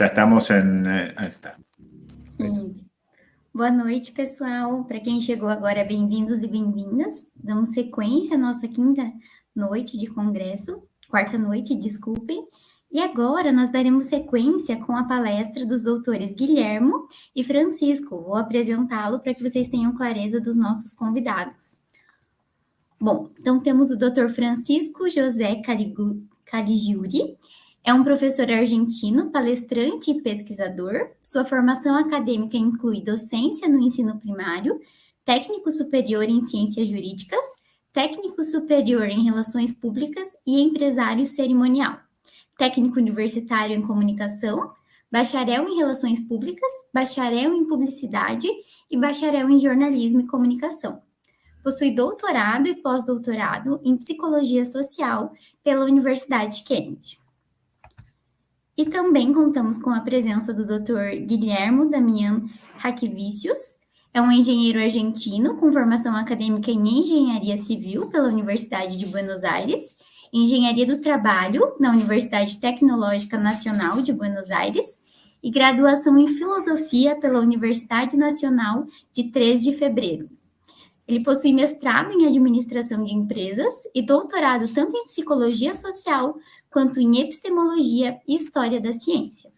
Já estamos em... Aí está. Isso. Boa noite, pessoal. Para quem chegou agora, bem-vindos e bem-vindas. Damos sequência à nossa quinta noite de congresso, quarta noite, desculpem. E agora nós daremos sequência com a palestra dos doutores Guilhermo e Francisco. Vou apresentá-lo para que vocês tenham clareza dos nossos convidados. Bom, então temos o doutor Francisco José Caligiuri. É um professor argentino, palestrante e pesquisador. Sua formação acadêmica inclui docência no ensino primário, técnico superior em ciências jurídicas, técnico superior em relações públicas e empresário cerimonial, técnico universitário em comunicação, bacharel em relações públicas, bacharel em publicidade e bacharel em jornalismo e comunicação. Possui doutorado e pós-doutorado em psicologia social pela Universidade de Cambridge. E também contamos com a presença do Dr. Guilhermo Damián Raquivicius. É um engenheiro argentino com formação acadêmica em engenharia civil pela Universidade de Buenos Aires, engenharia do trabalho na Universidade Tecnológica Nacional de Buenos Aires e graduação em filosofia pela Universidade Nacional de 3 de Fevereiro. Ele possui mestrado em administração de empresas e doutorado tanto em psicologia social quanto em epistemologia e história da ciência.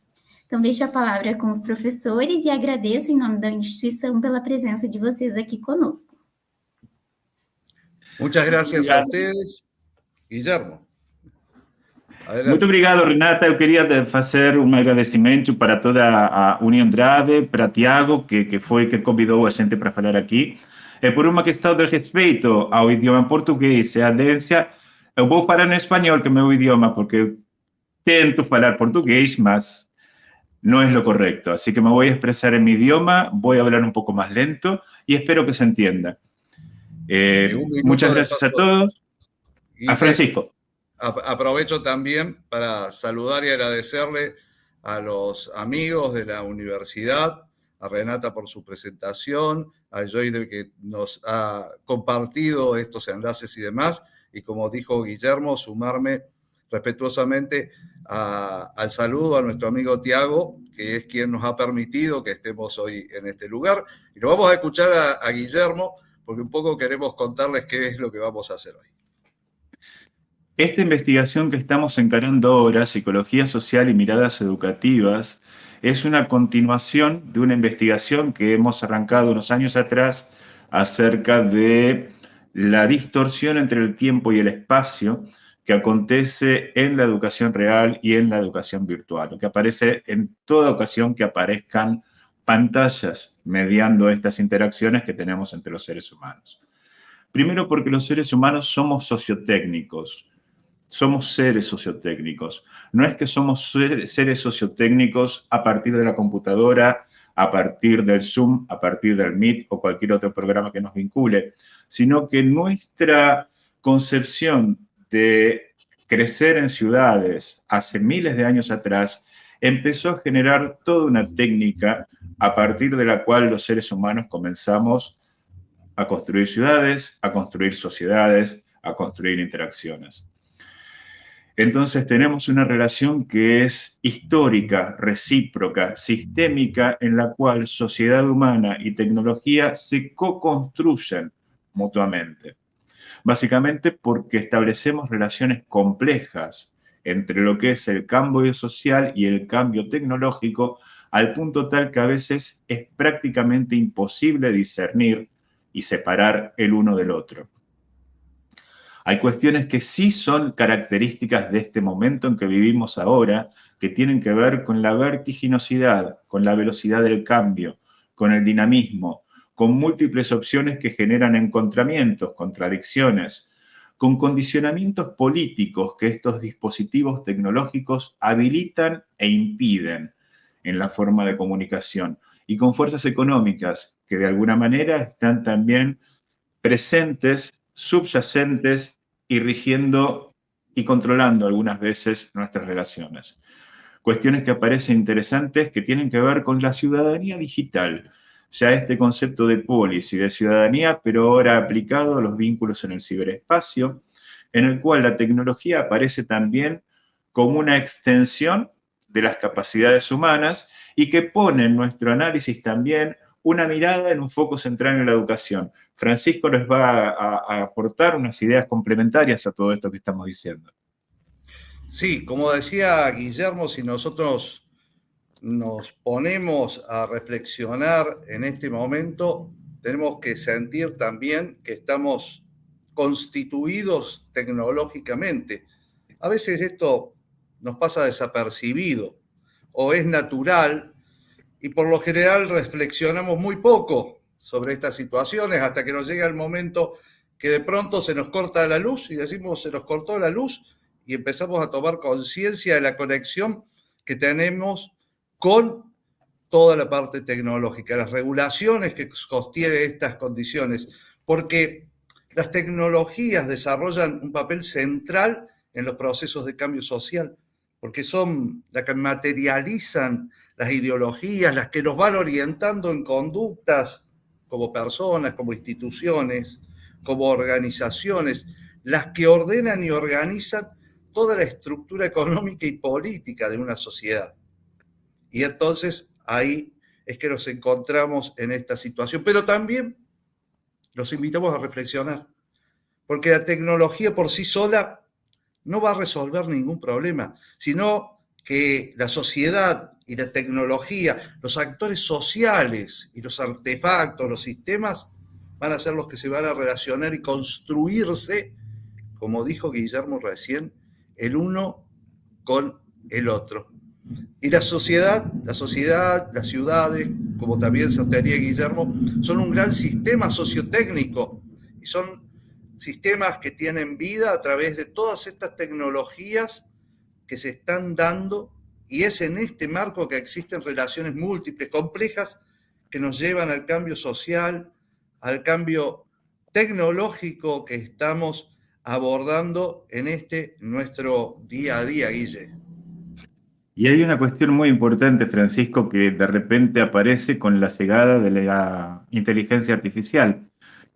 Então, deixo a palavra com os professores e agradeço em nome da instituição pela presença de vocês aqui conosco. Muchas gracias a ustedes. Guillermo. Adelante. Muito obrigado, Renata. Eu queria fazer um agradecimento para toda a Uniandrade, para Tiago, que foi que convidou a gente para falar aqui. Por uma questão de respeito ao idioma português e à adência, eu vou falar em espanhol, que é meu idioma, porque eu tento falar português, mas no es lo correcto. Así que me voy a expresar en mi idioma, voy a hablar un poco más lento y espero que se entienda. Muchas gracias a todos. A Francisco. Aprovecho también para saludar y agradecerle a los amigos de la universidad, a Renata por su presentación, a Joyce que nos ha compartido estos enlaces y demás, y como dijo Guillermo, sumarme respetuosamente al saludo a nuestro amigo Tiago, que es quien nos ha permitido que estemos hoy en este lugar. Y lo vamos a escuchar a Guillermo, porque un poco queremos contarles qué es lo que vamos a hacer hoy. Esta investigación que estamos encarando ahora, Psicología Social y Miradas Educativas, es una continuación de una investigación que hemos arrancado unos años atrás acerca de la distorsión entre el tiempo y el espacio que acontece en la educación real y en la educación virtual, que aparece en toda ocasión que aparezcan pantallas mediando estas interacciones que tenemos entre los seres humanos. Primero porque los seres humanos somos sociotécnicos, somos seres sociotécnicos. No es que somos seres sociotécnicos a partir de la computadora, a partir del Zoom, a partir del Meet o cualquier otro programa que nos vincule, sino que nuestra concepción de crecer en ciudades hace miles de años atrás empezó a generar toda una técnica a partir de la cual los seres humanos comenzamos a construir ciudades, a construir sociedades, a construir interacciones. Entonces tenemos una relación que es histórica, recíproca, sistémica, en la cual sociedad humana y tecnología se co-construyen mutuamente. Básicamente porque establecemos relaciones complejas entre lo que es el cambio social y el cambio tecnológico, al punto tal que a veces es prácticamente imposible discernir y separar el uno del otro. Hay cuestiones que sí son características de este momento en que vivimos ahora, que tienen que ver con la vertiginosidad, con la velocidad del cambio, con el dinamismo, con múltiples opciones que generan encontramientos, contradicciones, con condicionamientos políticos que estos dispositivos tecnológicos habilitan e impiden en la forma de comunicación, y con fuerzas económicas que de alguna manera están también presentes, subyacentes y rigiendo y controlando algunas veces nuestras relaciones. Cuestiones que aparecen interesantes que tienen que ver con la ciudadanía digital, ya este concepto de polis y de ciudadanía, pero ahora aplicado a los vínculos en el ciberespacio, en el cual la tecnología aparece también como una extensión de las capacidades humanas y que pone en nuestro análisis también una mirada en un foco central en la educación. Francisco les va a aportar unas ideas complementarias a todo esto que estamos diciendo. Sí, como decía Guillermo, si nosotros nos ponemos a reflexionar en este momento, tenemos que sentir también que estamos constituidos tecnológicamente. A veces esto nos pasa desapercibido o es natural y por lo general reflexionamos muy poco sobre estas situaciones hasta que nos llega el momento que de pronto se nos corta la luz y decimos se nos cortó la luz y empezamos a tomar conciencia de la conexión que tenemos con toda la parte tecnológica, las regulaciones que sostienen estas condiciones, porque las tecnologías desarrollan un papel central en los procesos de cambio social, porque son las que materializan las ideologías, las que nos van orientando en conductas como personas, como instituciones, como organizaciones, las que ordenan y organizan toda la estructura económica y política de una sociedad. Y entonces ahí es que nos encontramos en esta situación. Pero también los invitamos a reflexionar, porque la tecnología por sí sola no va a resolver ningún problema, sino que la sociedad y la tecnología, los actores sociales y los artefactos, los sistemas, van a ser los que se van a relacionar y construirse, como dijo Guillermo recién, el uno con el otro. Y la sociedad, las ciudades, como también sostenía Guillermo, son un gran sistema sociotécnico y son sistemas que tienen vida a través de todas estas tecnologías que se están dando y es en este marco que existen relaciones múltiples, complejas, que nos llevan al cambio social, al cambio tecnológico que estamos abordando en este nuestro día a día, Guille. Y hay una cuestión muy importante, Francisco, que de repente aparece con la llegada de la inteligencia artificial,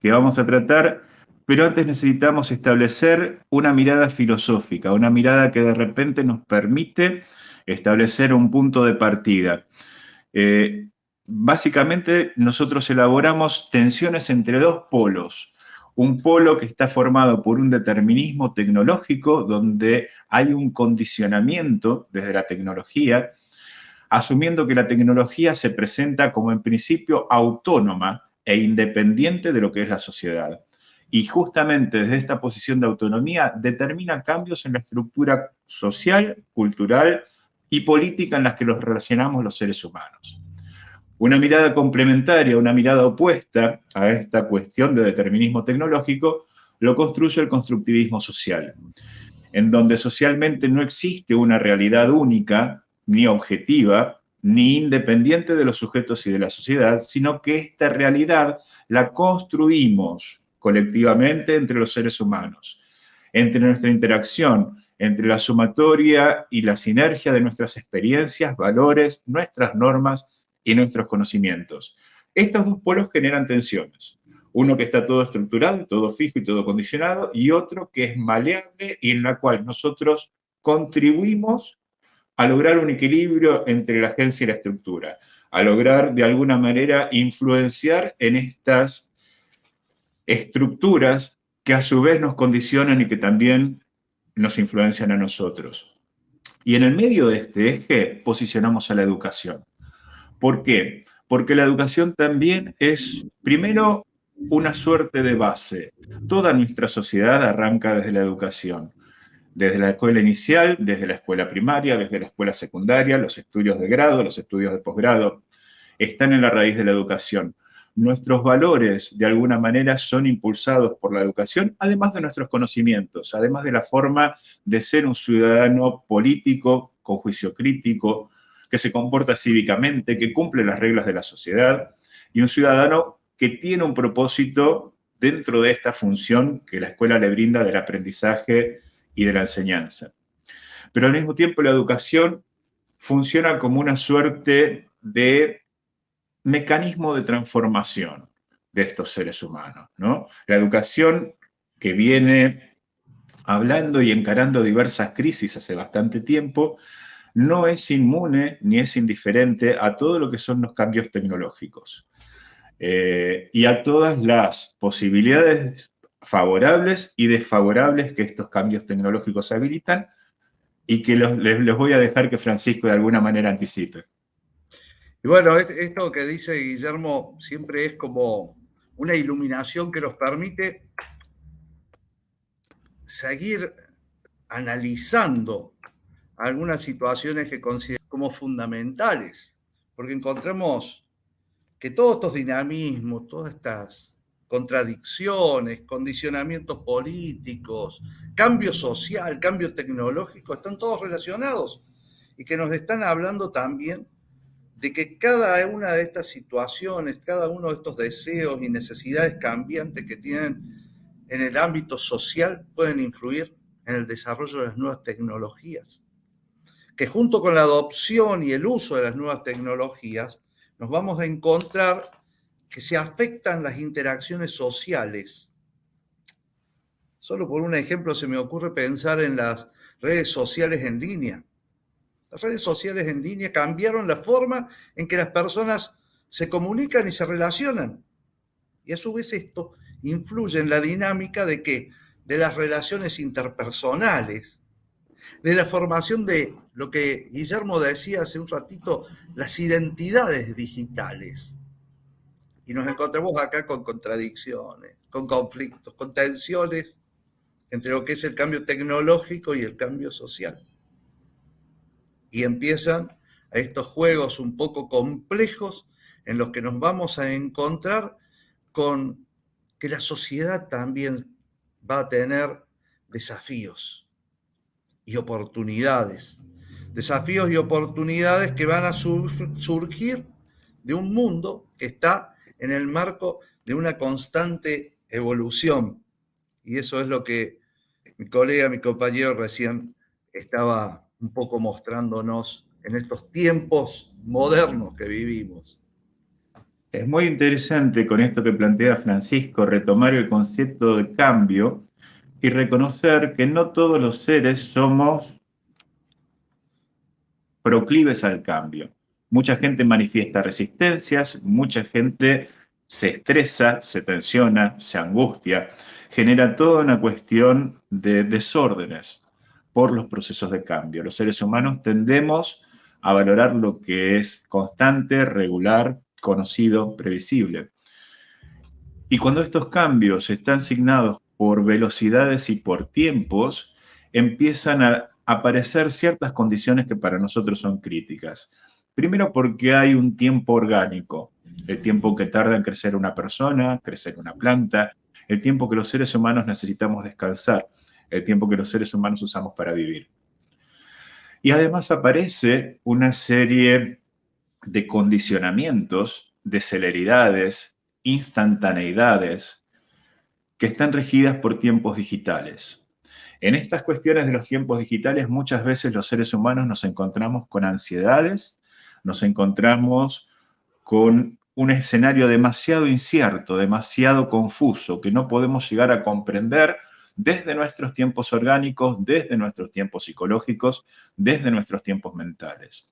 que vamos a tratar, pero antes necesitamos establecer una mirada filosófica, una mirada que de repente nos permite establecer un punto de partida. Básicamente, nosotros elaboramos tensiones entre dos polos. Un polo que está formado por un determinismo tecnológico, donde hay un condicionamiento desde la tecnología, asumiendo que la tecnología se presenta como en principio autónoma e independiente de lo que es la sociedad. Y justamente desde esta posición de autonomía determina cambios en la estructura social, cultural y política en las que los relacionamos los seres humanos. Una mirada complementaria, una mirada opuesta a esta cuestión de determinismo tecnológico, lo construye el constructivismo social, en donde socialmente no existe una realidad única, ni objetiva, ni independiente de los sujetos y de la sociedad, sino que esta realidad la construimos colectivamente entre los seres humanos, entre nuestra interacción, entre la sumatoria y la sinergia de nuestras experiencias, valores, nuestras normas y nuestros conocimientos. Estos dos polos generan tensiones. Uno que está todo estructurado, todo fijo y todo condicionado, y otro que es maleable y en la cual nosotros contribuimos a lograr un equilibrio entre la agencia y la estructura, a lograr de alguna manera influenciar en estas estructuras que a su vez nos condicionan y que también nos influencian a nosotros. Y en el medio de este eje posicionamos a la educación. ¿Por qué? Porque la educación también es, primero, una suerte de base. Toda nuestra sociedad arranca desde la educación. Desde la escuela inicial, desde la escuela primaria, desde la escuela secundaria, los estudios de grado, los estudios de posgrado, están en la raíz de la educación. Nuestros valores, de alguna manera, son impulsados por la educación, además de nuestros conocimientos, además de la forma de ser un ciudadano político, con juicio crítico, que se comporta cívicamente, que cumple las reglas de la sociedad, y un ciudadano que tiene un propósito dentro de esta función que la escuela le brinda del aprendizaje y de la enseñanza. Pero al mismo tiempo la educación funciona como una suerte de mecanismo de transformación de estos seres humanos, ¿no? La educación que viene hablando y encarando diversas crisis hace bastante tiempo, no es inmune ni es indiferente a todo lo que son los cambios tecnológicos y a todas las posibilidades favorables y desfavorables que estos cambios tecnológicos habilitan y que les voy a dejar que Francisco de alguna manera anticipe. Y bueno, esto que dice Guillermo siempre es como una iluminación que nos permite seguir analizando algunas situaciones que consideramos como fundamentales, porque encontramos que todos estos dinamismos, todas estas contradicciones, condicionamientos políticos, cambio social, cambio tecnológico, están todos relacionados y que nos están hablando también de que cada una de estas situaciones, cada uno de estos deseos y necesidades cambiantes que tienen en el ámbito social pueden influir en el desarrollo de las nuevas tecnologías, que junto con la adopción y el uso de las nuevas tecnologías nos vamos a encontrar que se afectan las interacciones sociales. Solo por un ejemplo se me ocurre pensar en las redes sociales en línea. Las redes sociales en línea cambiaron la forma en que las personas se comunican y se relacionan. Y a su vez esto influye en la dinámica de ¿qué? De las relaciones interpersonales, de la formación de lo que Guillermo decía hace un ratito, las identidades digitales. Y nos encontramos acá con contradicciones, con conflictos, con tensiones entre lo que es el cambio tecnológico y el cambio social. Y empiezan a estos juegos un poco complejos en los que nos vamos a encontrar con que la sociedad también va a tener desafíos y oportunidades. Desafíos y oportunidades que van a surgir de un mundo que está en el marco de una constante evolución. Y eso es lo que mi colega, mi compañero recién estaba un poco mostrándonos en estos tiempos modernos que vivimos. Es muy interesante con esto que plantea Francisco, retomar el concepto de cambio y reconocer que no todos los seres somos proclives al cambio. Mucha gente manifiesta resistencias, mucha gente se estresa, se tensiona, se angustia, genera toda una cuestión de desórdenes por los procesos de cambio. Los seres humanos tendemos a valorar lo que es constante, regular, conocido, previsible. Y cuando estos cambios están signados por velocidades y por tiempos, empiezan a aparecer ciertas condiciones que para nosotros son críticas. Primero porque hay un tiempo orgánico, el tiempo que tarda en crecer una persona, crecer una planta, el tiempo que los seres humanos necesitamos descansar, el tiempo que los seres humanos usamos para vivir. Y además aparece una serie de condicionamientos, de celeridades, instantaneidades, que están regidas por tiempos digitales. En estas cuestiones de los tiempos digitales, muchas veces los seres humanos nos encontramos con ansiedades, nos encontramos con un escenario demasiado incierto, demasiado confuso, que no podemos llegar a comprender desde nuestros tiempos orgánicos, desde nuestros tiempos psicológicos, desde nuestros tiempos mentales.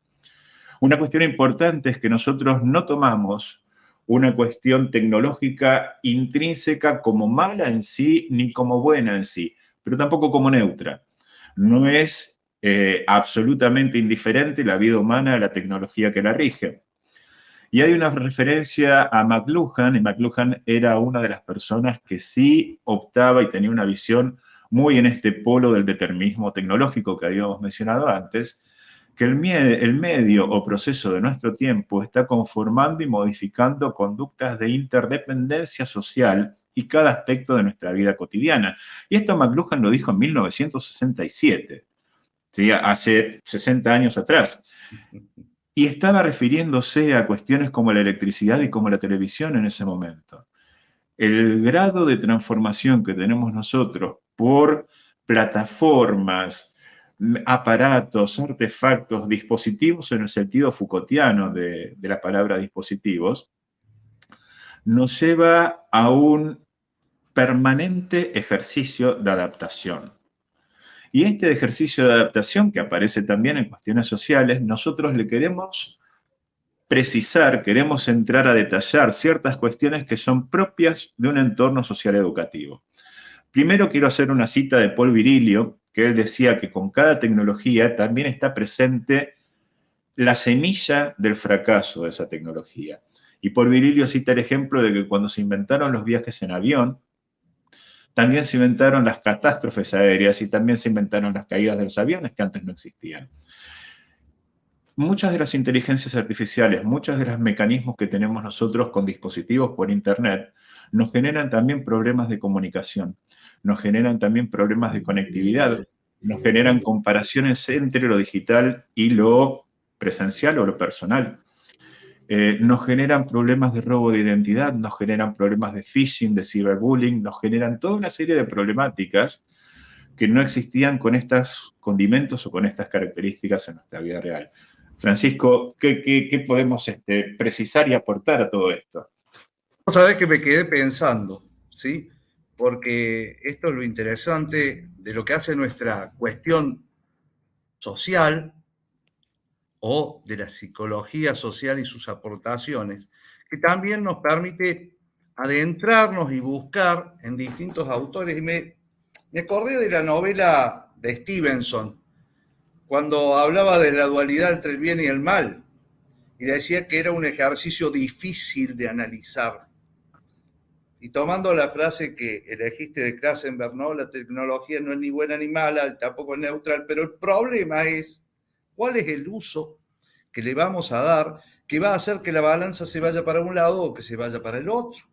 Una cuestión importante es que nosotros no tomamos una cuestión tecnológica intrínseca como mala en sí, ni como buena en sí, pero tampoco como neutra. No es absolutamente indiferente la vida humana a la tecnología que la rige. Y hay una referencia a McLuhan, y McLuhan era una de las personas que sí optaba y tenía una visión muy en este polo del determinismo tecnológico que habíamos mencionado antes, que el medio o proceso de nuestro tiempo está conformando y modificando conductas de interdependencia social y cada aspecto de nuestra vida cotidiana. Y esto McLuhan lo dijo en 1967, ¿sí? Hace 60 años atrás. Y estaba refiriéndose a cuestiones como la electricidad y como la televisión en ese momento. El grado de transformación que tenemos nosotros por plataformas, aparatos, artefactos, dispositivos en el sentido Foucaultiano de la palabra dispositivos, nos lleva a un permanente ejercicio de adaptación. Y este ejercicio de adaptación que aparece también en cuestiones sociales, nosotros le queremos precisar, queremos entrar a detallar ciertas cuestiones que son propias de un entorno social educativo. Primero quiero hacer una cita de Paul Virilio, que él decía que con cada tecnología también está presente la semilla del fracaso de esa tecnología. Y Paul Virilio cita el ejemplo de que cuando se inventaron los viajes en avión, también se inventaron las catástrofes aéreas y también se inventaron las caídas de los aviones que antes no existían. Muchas de las inteligencias artificiales, muchos de los mecanismos que tenemos nosotros con dispositivos por Internet, nos generan también problemas de comunicación, nos generan también problemas de conectividad, nos generan comparaciones entre lo digital y lo presencial o lo personal. Nos generan problemas de robo de identidad, nos generan problemas de phishing, de ciberbullying, nos generan toda una serie de problemáticas que no existían con estos condimentos o con estas características en nuestra vida real. Francisco, ¿qué podemos precisar y aportar a todo esto? Sabés que me quedé pensando, ¿sí? Porque esto es lo interesante de lo que hace nuestra cuestión social o de la psicología social y sus aportaciones, que también nos permite adentrarnos y buscar en distintos autores. Y me acordé de la novela de Stevenson, cuando hablaba de la dualidad entre el bien y el mal, y decía que era un ejercicio difícil de analizar. Y tomando la frase que elegiste de Klassenberg, ¿no? La tecnología no es ni buena ni mala, tampoco es neutral, pero el problema es cuál es el uso que le vamos a dar que va a hacer que la balanza se vaya para un lado o que se vaya para el otro.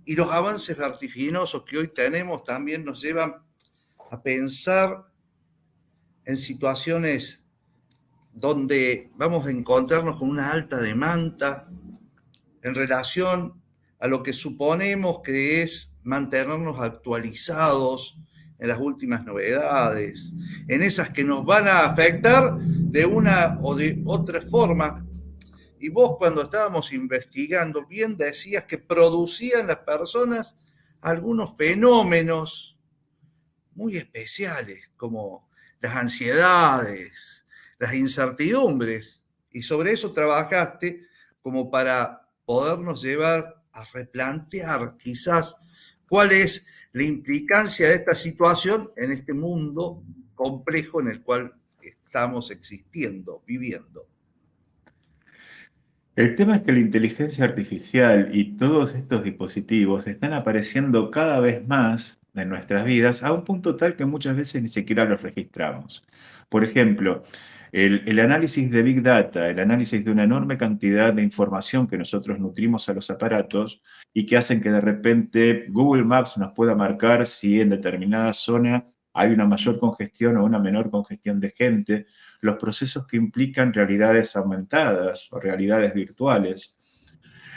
Y los avances vertiginosos que hoy tenemos también nos llevan a pensar en situaciones donde vamos a encontrarnos con una alta demanda en relación a lo que suponemos que es mantenernos actualizados en las últimas novedades, en esas que nos van a afectar de una o de otra forma. Y vos, cuando estábamos investigando, bien decías que producían las personas algunos fenómenos muy especiales, como las ansiedades, las incertidumbres, y sobre eso trabajaste como para podernos llevar a replantear quizás cuál es la implicancia de esta situación en este mundo complejo en el cual estamos existiendo, viviendo. El tema es que la inteligencia artificial y todos estos dispositivos están apareciendo cada vez más en nuestras vidas a un punto tal que muchas veces ni siquiera los registramos. Por ejemplo, el análisis de Big Data, el análisis de una enorme cantidad de información que nosotros nutrimos a los aparatos y que hacen que de repente Google Maps nos pueda marcar si en determinada zona hay una mayor congestión o una menor congestión de gente, los procesos que implican realidades aumentadas o realidades virtuales,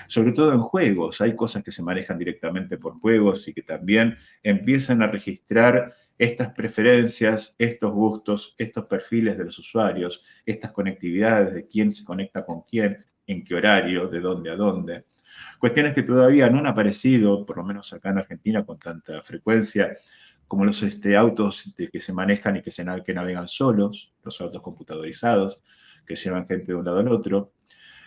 sobre todo en juegos. Hay cosas que se manejan directamente por juegos y que también empiezan a registrar estas preferencias, estos gustos, estos perfiles de los usuarios, estas conectividades de quién se conecta con quién, en qué horario, de dónde a dónde. Cuestiones que todavía no han aparecido, por lo menos acá en Argentina, con tanta frecuencia, como los autos que se manejan y que navegan solos, los autos computadorizados, que llevan gente de un lado al otro,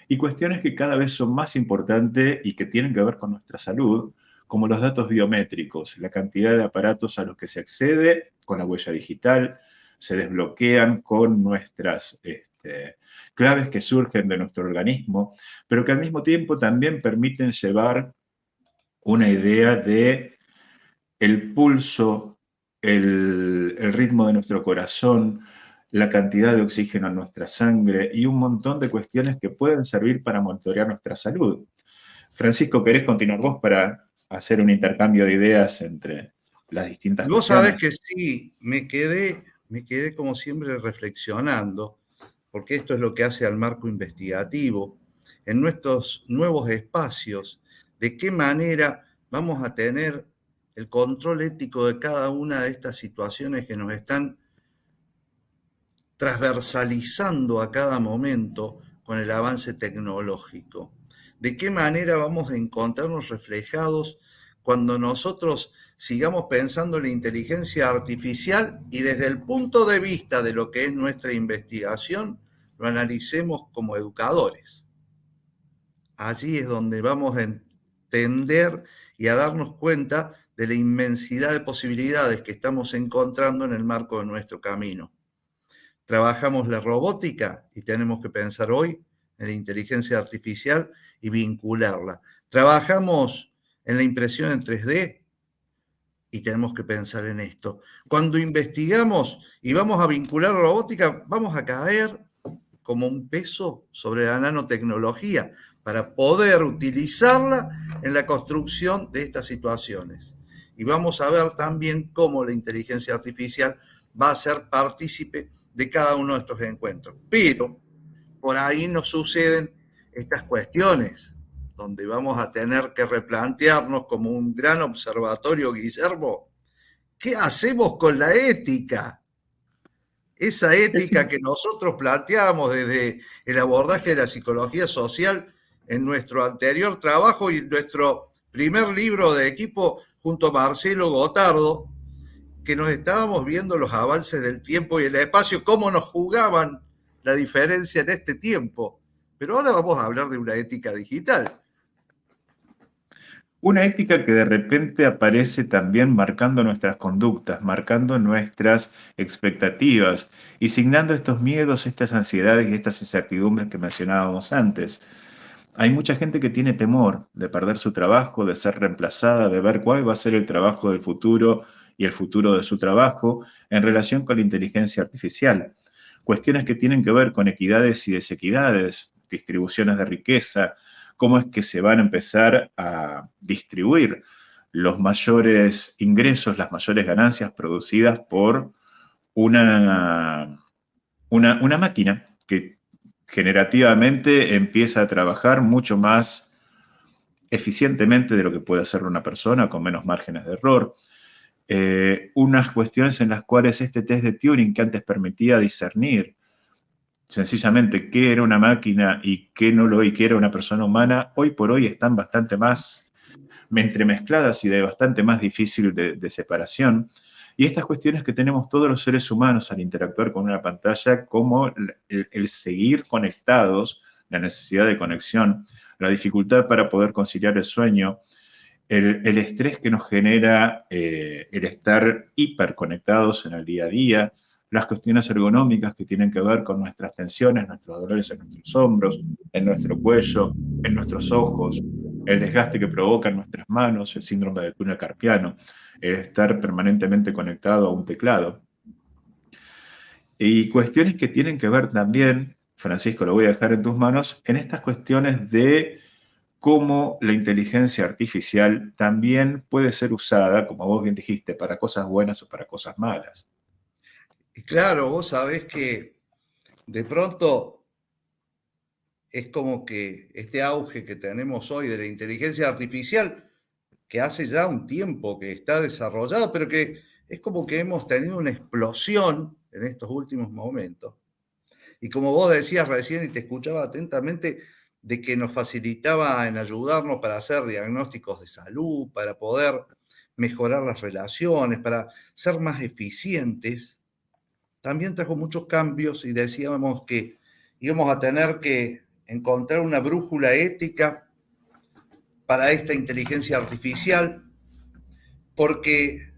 y cuestiones que cada vez son más importantes y que tienen que ver con nuestra salud, como los datos biométricos, la cantidad de aparatos a los que se accede con la huella digital, se desbloquean con nuestras claves que surgen de nuestro organismo, pero que al mismo tiempo también permiten llevar una idea de el pulso, el ritmo de nuestro corazón, la cantidad de oxígeno en nuestra sangre y un montón de cuestiones que pueden servir para monitorear nuestra salud. Francisco, ¿querés continuar vos para hacer un intercambio de ideas entre las distintas Vos cuestiones? sabés que sí, me quedé como siempre reflexionando, porque esto es lo que hace al marco investigativo, en nuestros nuevos espacios, de qué manera vamos a tener el control ético de cada una de estas situaciones que nos están transversalizando a cada momento con el avance tecnológico. De qué manera vamos a encontrarnos reflejados cuando nosotros sigamos pensando en la inteligencia artificial y desde el punto de vista de lo que es nuestra investigación, lo analicemos como educadores. Allí es donde vamos a entender y a darnos cuenta de la inmensidad de posibilidades que estamos encontrando en el marco de nuestro camino. Trabajamos la robótica y tenemos que pensar hoy en la inteligencia artificial y vincularla. Trabajamos en la impresión en 3D y tenemos que pensar en esto. Cuando investigamos y vamos a vincular robótica, vamos a caer como un peso sobre la nanotecnología para poder utilizarla en la construcción de estas situaciones. Y vamos a ver también cómo la inteligencia artificial va a ser partícipe de cada uno de estos encuentros. Pero por ahí nos suceden estas cuestiones, donde vamos a tener que replantearnos como un gran observatorio, Guillermo, ¿qué hacemos con la ética? Esa ética que nosotros planteamos desde el abordaje de la psicología social en nuestro anterior trabajo y nuestro primer libro de equipo junto a Marcelo Gotardo, que nos estábamos viendo los avances del tiempo y el espacio, cómo nos jugaban la diferencia en este tiempo. Pero ahora vamos a hablar de una ética digital. Una ética que de repente aparece también marcando nuestras conductas, marcando nuestras expectativas y signando estos miedos, estas ansiedades y estas incertidumbres que mencionábamos antes. Hay mucha gente que tiene temor de perder su trabajo, de ser reemplazada, de ver cuál va a ser el trabajo del futuro y el futuro de su trabajo en relación con la inteligencia artificial. Cuestiones que tienen que ver con equidades y desequidades, distribuciones de riqueza, cómo es que se van a empezar a distribuir los mayores ingresos, las mayores ganancias producidas por una máquina que generativamente empieza a trabajar mucho más eficientemente de lo que puede hacer una persona, con menos márgenes de error. Unas cuestiones en las cuales este test de Turing que antes permitía discernir sencillamente qué era una máquina y qué no lo y qué era una persona humana, hoy por hoy están bastante más entremezcladas y de bastante más difícil de separación. Y estas cuestiones que tenemos todos los seres humanos al interactuar con una pantalla, como el seguir conectados, la necesidad de conexión, la dificultad para poder conciliar el sueño, el estrés que nos genera el estar hiperconectados en el día a día, las cuestiones ergonómicas que tienen que ver con nuestras tensiones, nuestros dolores en nuestros hombros, en nuestro cuello, en nuestros ojos, el desgaste que provoca en nuestras manos, el síndrome del túnel carpiano, el estar permanentemente conectado a un teclado. Y cuestiones que tienen que ver también, Francisco, lo voy a dejar en tus manos, en estas cuestiones de cómo la inteligencia artificial también puede ser usada, como vos bien dijiste, para cosas buenas o para cosas malas. Y claro, vos sabés que de pronto es como que este auge que tenemos hoy de la inteligencia artificial, que hace ya un tiempo que está desarrollado, pero que es como que hemos tenido una explosión en estos últimos momentos. Y como vos decías recién y te escuchaba atentamente, de que nos facilitaba en ayudarnos para hacer diagnósticos de salud, para poder mejorar las relaciones, para ser más eficientes, también trajo muchos cambios y decíamos que íbamos a tener que encontrar una brújula ética para esta inteligencia artificial, porque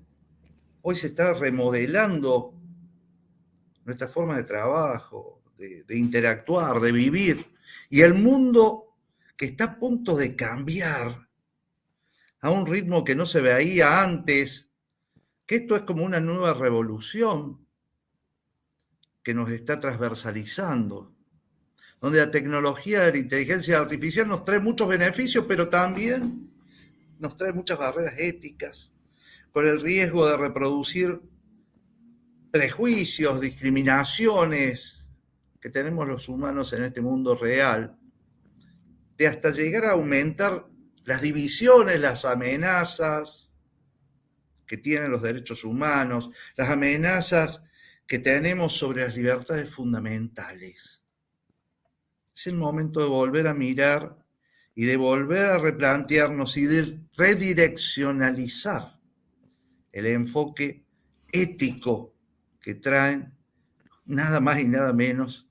hoy se está remodelando nuestra forma de trabajo, de interactuar, de vivir, y el mundo que está a punto de cambiar a un ritmo que no se veía antes, que esto es como una nueva revolución que nos está transversalizando, donde la tecnología de la inteligencia artificial nos trae muchos beneficios, pero también nos trae muchas barreras éticas, con el riesgo de reproducir prejuicios, discriminaciones que tenemos los humanos en este mundo real, de hasta llegar a aumentar las divisiones, las amenazas que tienen los derechos humanos, las amenazas que tenemos sobre las libertades fundamentales. Es el momento de volver a mirar y de volver a replantearnos y de redireccionalizar el enfoque ético que traen nada más y nada menos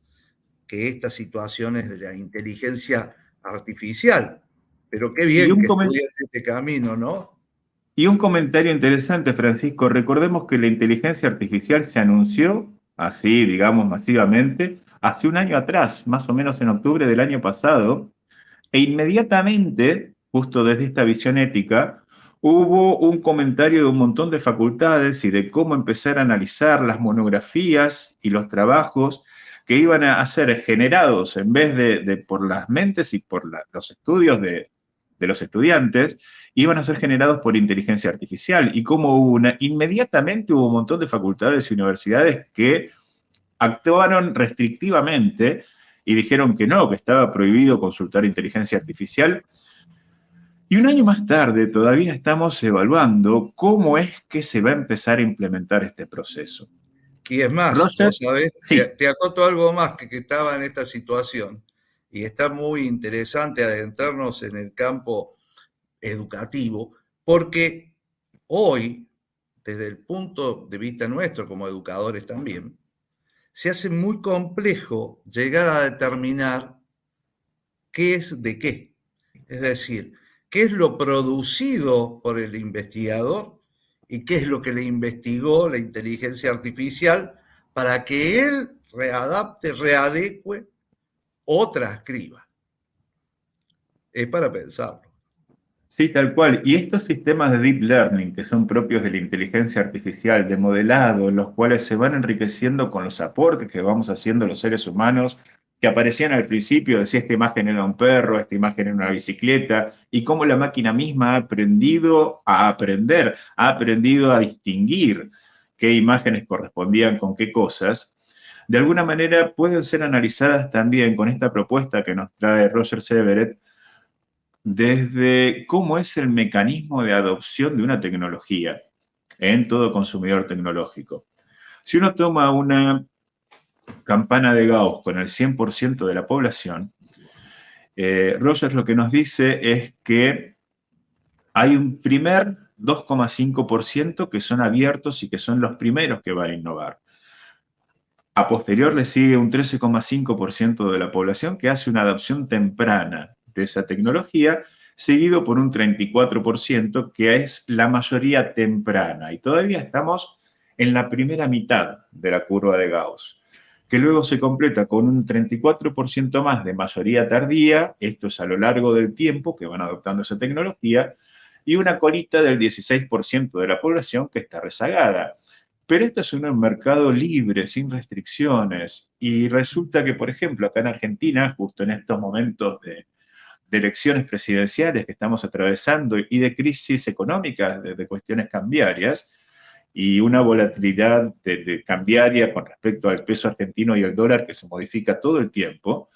que estas situaciones de la inteligencia artificial. Pero qué bien que estudiaste este camino, ¿no? Y un comentario interesante, Francisco. Recordemos que la inteligencia artificial se anunció así, digamos, masivamente, hace un año atrás, más o menos en octubre del año pasado, e inmediatamente, justo desde esta visión ética, hubo un comentario de un montón de facultades y de cómo empezar a analizar las monografías y los trabajos que iban a ser generados en vez de por las mentes y por los estudios de los estudiantes, iban a ser generados por inteligencia artificial. Y como inmediatamente hubo un montón de facultades y universidades que actuaron restrictivamente y dijeron que no, que estaba prohibido consultar inteligencia artificial. Y un año más tarde todavía estamos evaluando cómo es que se va a empezar a implementar este proceso. Y es más, Roger, vos sabés, sí. te acoto algo más que estaba en esta situación, y está muy interesante adentrarnos en el campo educativo, porque hoy, desde el punto de vista nuestro como educadores también, se hace muy complejo llegar a determinar qué es de qué. Es decir, qué es lo producido por el investigador y qué es lo que le investigó la inteligencia artificial para que él readapte, readecue o transcriba. Es para pensarlo. Sí, tal cual. Y estos sistemas de deep learning, que son propios de la inteligencia artificial, de modelado, los cuales se van enriqueciendo con los aportes que vamos haciendo los seres humanos, que aparecían al principio, decía esta imagen era un perro, esta imagen era una bicicleta, y cómo la máquina misma ha aprendido a aprender, ha aprendido a distinguir qué imágenes correspondían con qué cosas, de alguna manera pueden ser analizadas también con esta propuesta que nos trae Roger Everett, desde cómo es el mecanismo de adopción de una tecnología en todo consumidor tecnológico. Si uno toma una campana de Gauss con el 100% de la población, Rogers lo que nos dice es que hay un primer 2,5% que son abiertos y que son los primeros que van a innovar. A posterior le sigue un 13,5% de la población que hace una adopción temprana de esa tecnología, seguido por un 34% que es la mayoría temprana. Y todavía estamos en la primera mitad de la curva de Gauss, que luego se completa con un 34% más de mayoría tardía, esto es a lo largo del tiempo que van adoptando esa tecnología, y una colita del 16% de la población que está rezagada. Pero esto es un mercado libre, sin restricciones, y resulta que, por ejemplo, acá en Argentina, justo en estos momentos de elecciones presidenciales que estamos atravesando y de crisis económicas, de cuestiones cambiarias, y una volatilidad de cambiaria con respecto al peso argentino y el dólar que se modifica todo el tiempo,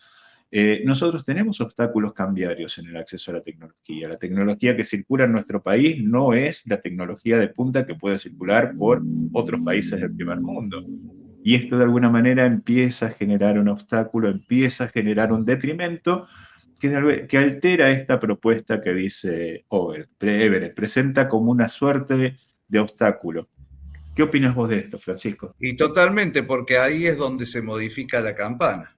nosotros tenemos obstáculos cambiarios en el acceso a la tecnología. La tecnología que circula en nuestro país no es la tecnología de punta que puede circular por otros países del primer mundo. Y esto de alguna manera empieza a generar un obstáculo, empieza a generar un detrimento que altera esta propuesta que dice Everett, presenta como una suerte de obstáculo. ¿Qué opinas vos de esto, Francisco? Y totalmente, porque ahí es donde se modifica la campana.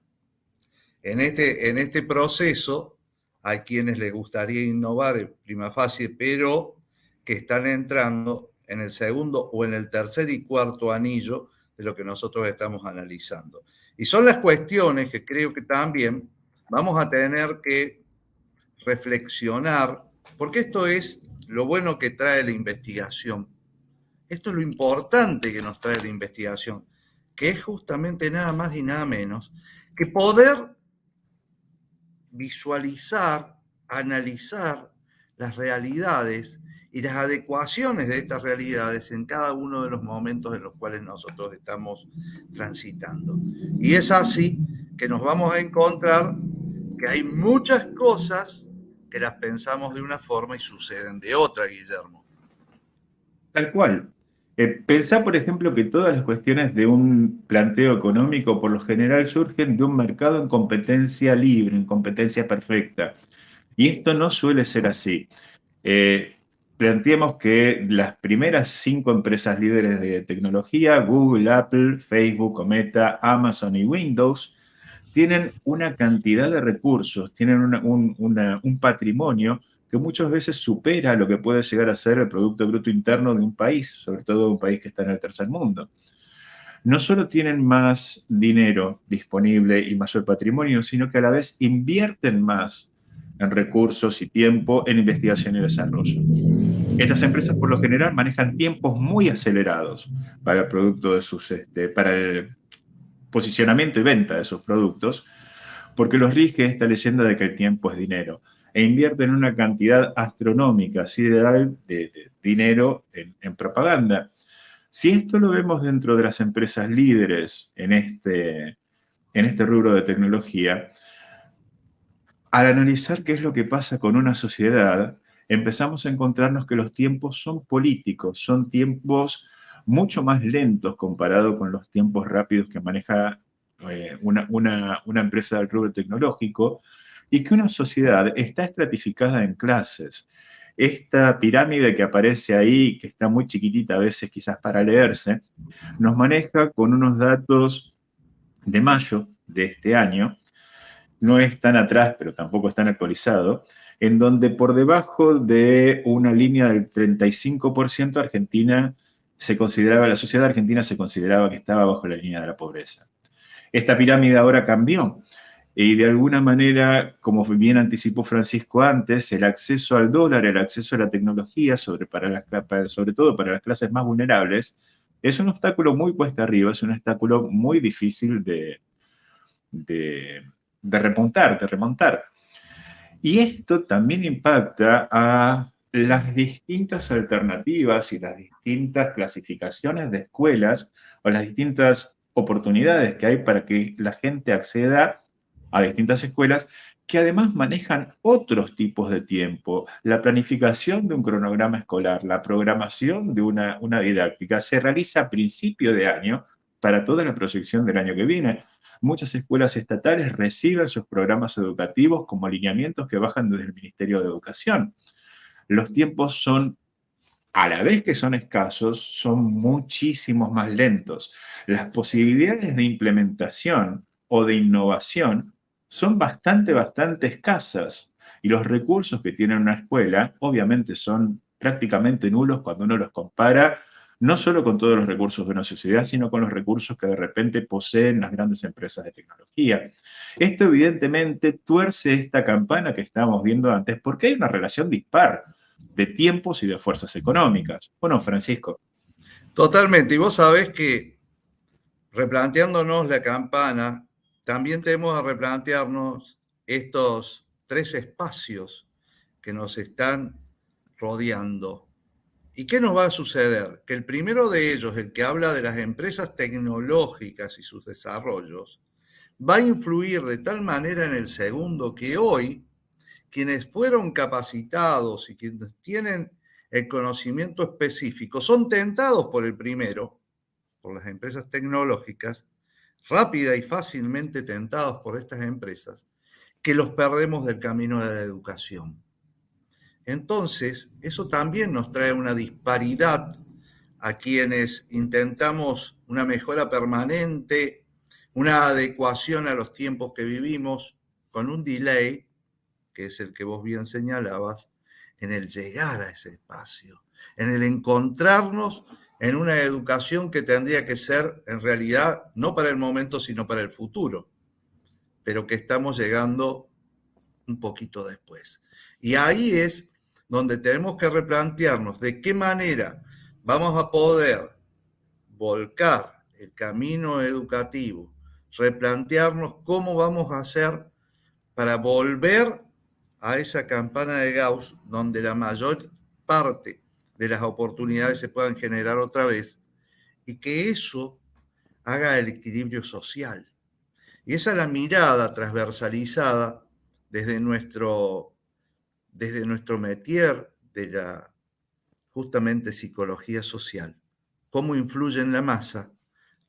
En este proceso hay quienes les gustaría innovar prima facie, pero que están entrando en el segundo o en el tercer y cuarto anillo de lo que nosotros estamos analizando. Y son las cuestiones que creo que también vamos a tener que reflexionar, porque esto es lo bueno que trae la investigación. Esto es lo importante que nos trae la investigación, que es justamente nada más y nada menos que poder visualizar, analizar las realidades y las adecuaciones de estas realidades en cada uno de los momentos en los cuales nosotros estamos transitando. Y es así que nos vamos a encontrar que hay muchas cosas que las pensamos de una forma y suceden de otra, Guillermo. Tal cual. Pensá, por ejemplo, que todas las cuestiones de un planteo económico por lo general surgen de un mercado en competencia libre, en competencia perfecta. Y esto no suele ser así. Planteemos que las primeras 5 empresas líderes de tecnología, Google, Apple, Facebook, Meta, Amazon y Windows, tienen una cantidad de recursos, tienen un patrimonio que muchas veces supera lo que puede llegar a ser el Producto Bruto Interno de un país, sobre todo un país que está en el tercer mundo. No solo tienen más dinero disponible y mayor patrimonio, sino que a la vez invierten más en recursos y tiempo en investigación y desarrollo. Estas empresas por lo general manejan tiempos muy acelerados para el producto de para el posicionamiento y venta de sus productos, porque los rige esta leyenda de que el tiempo es dinero, e invierten una cantidad astronómica, sideral, de dinero en propaganda. Si esto lo vemos dentro de las empresas líderes en este rubro de tecnología, al analizar qué es lo que pasa con una sociedad, empezamos a encontrarnos que los tiempos son políticos, son tiempos mucho más lentos comparado con los tiempos rápidos que maneja una empresa del rubro tecnológico, y que una sociedad está estratificada en clases. Esta pirámide que aparece ahí, que está muy chiquitita a veces quizás para leerse, nos maneja con unos datos de mayo de este año, no es tan atrás, pero tampoco es tan actualizado, en donde por debajo de una línea del 35% Argentina se consideraba, la sociedad argentina se consideraba que estaba bajo la línea de la pobreza. Esta pirámide ahora cambió y de alguna manera, como bien anticipó Francisco antes, el acceso al dólar, el acceso a la tecnología, sobre todo para las clases más vulnerables, es un obstáculo muy cuesta arriba, es un obstáculo muy difícil de, de remontar. Y esto también impacta a las distintas alternativas y las distintas clasificaciones de escuelas o las distintas oportunidades que hay para que la gente acceda a distintas escuelas que además manejan otros tipos de tiempo. La planificación de un cronograma escolar, la programación de una didáctica se realiza a principio de año para toda la proyección del año que viene. Muchas escuelas estatales reciben sus programas educativos como alineamientos que bajan desde el Ministerio de Educación. Los tiempos son, a la vez que son escasos, son muchísimos más lentos. Las posibilidades de implementación o de innovación son bastante escasas. Y los recursos que tiene una escuela, obviamente, son prácticamente nulos cuando uno los compara no solo con todos los recursos de una sociedad, sino con los recursos que de repente poseen las grandes empresas de tecnología. Esto evidentemente tuerce esta campana que estábamos viendo antes, porque hay una relación dispar de tiempos y de fuerzas económicas. Bueno, Francisco. Totalmente. Y vos sabés que replanteándonos la campana, también tenemos que replantearnos estos 3 espacios que nos están rodeando. ¿Y qué nos va a suceder? Que el primero de ellos, el que habla de las empresas tecnológicas y sus desarrollos, va a influir de tal manera en el segundo que hoy quienes fueron capacitados y quienes tienen el conocimiento específico son tentados por el primero, por las empresas tecnológicas, rápida y fácilmente tentados por estas empresas, que los perdemos del camino de la educación. Entonces, eso también nos trae una disparidad a quienes intentamos una mejora permanente, una adecuación a los tiempos que vivimos, con un delay, que es el que vos bien señalabas, en el llegar a ese espacio, en el encontrarnos en una educación que tendría que ser, en realidad, no para el momento, sino para el futuro, pero que estamos llegando un poquito después. Y ahí es donde tenemos que replantearnos de qué manera vamos a poder volcar el camino educativo, replantearnos cómo vamos a hacer para volver a esa campana de Gauss donde la mayor parte de las oportunidades se puedan generar otra vez y que eso haga el equilibrio social. Y esa es la mirada transversalizada desde nuestro métier de la justamente psicología social. Cómo influye en la masa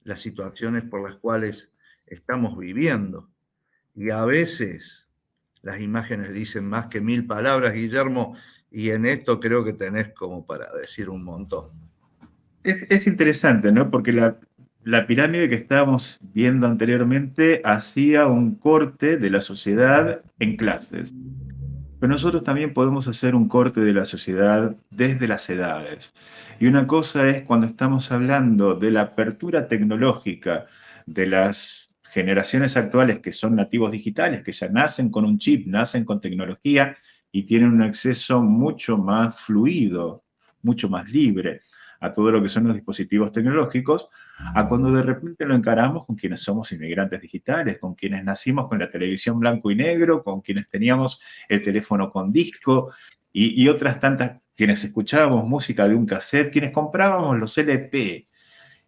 las situaciones por las cuales estamos viviendo. Y a veces las imágenes dicen más que 1000 palabras, Guillermo, y en esto creo que tenés como para decir un montón. Es interesante, ¿no? Porque la pirámide que estábamos viendo anteriormente hacía un corte de la sociedad en clases. Pero nosotros también podemos hacer un corte de la sociedad desde las edades. Y una cosa es cuando estamos hablando de la apertura tecnológica de las generaciones actuales que son nativos digitales, que ya nacen con un chip, nacen con tecnología y tienen un acceso mucho más fluido, mucho más libre a todo lo que son los dispositivos tecnológicos, a cuando de repente lo encaramos con quienes somos inmigrantes digitales, con quienes nacimos con la televisión blanco y negro, con quienes teníamos el teléfono con disco y otras tantas, quienes escuchábamos música de un cassette, quienes comprábamos los LP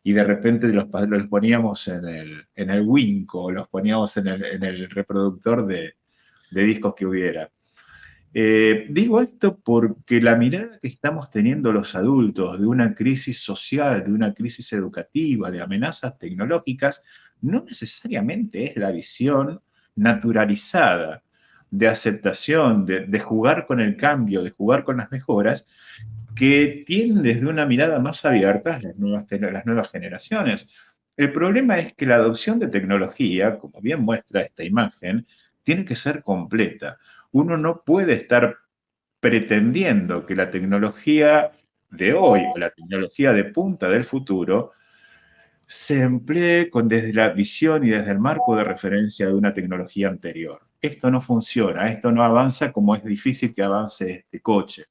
y de repente los poníamos en el Winco, los poníamos en el reproductor de discos que hubiera. Digo esto porque la mirada que estamos teniendo los adultos de una crisis social, de una crisis educativa, de amenazas tecnológicas, no necesariamente es la visión naturalizada de aceptación, de jugar con el cambio, de jugar con las mejoras, que tienen desde una mirada más abierta las nuevas generaciones. El problema es que la adopción de tecnología, como bien muestra esta imagen, tiene que ser completa. Uno no puede estar pretendiendo que la tecnología de hoy o la tecnología de punta del futuro se emplee desde la visión y desde el marco de referencia de una tecnología anterior. Esto no funciona, esto no avanza como es difícil que avance este coche.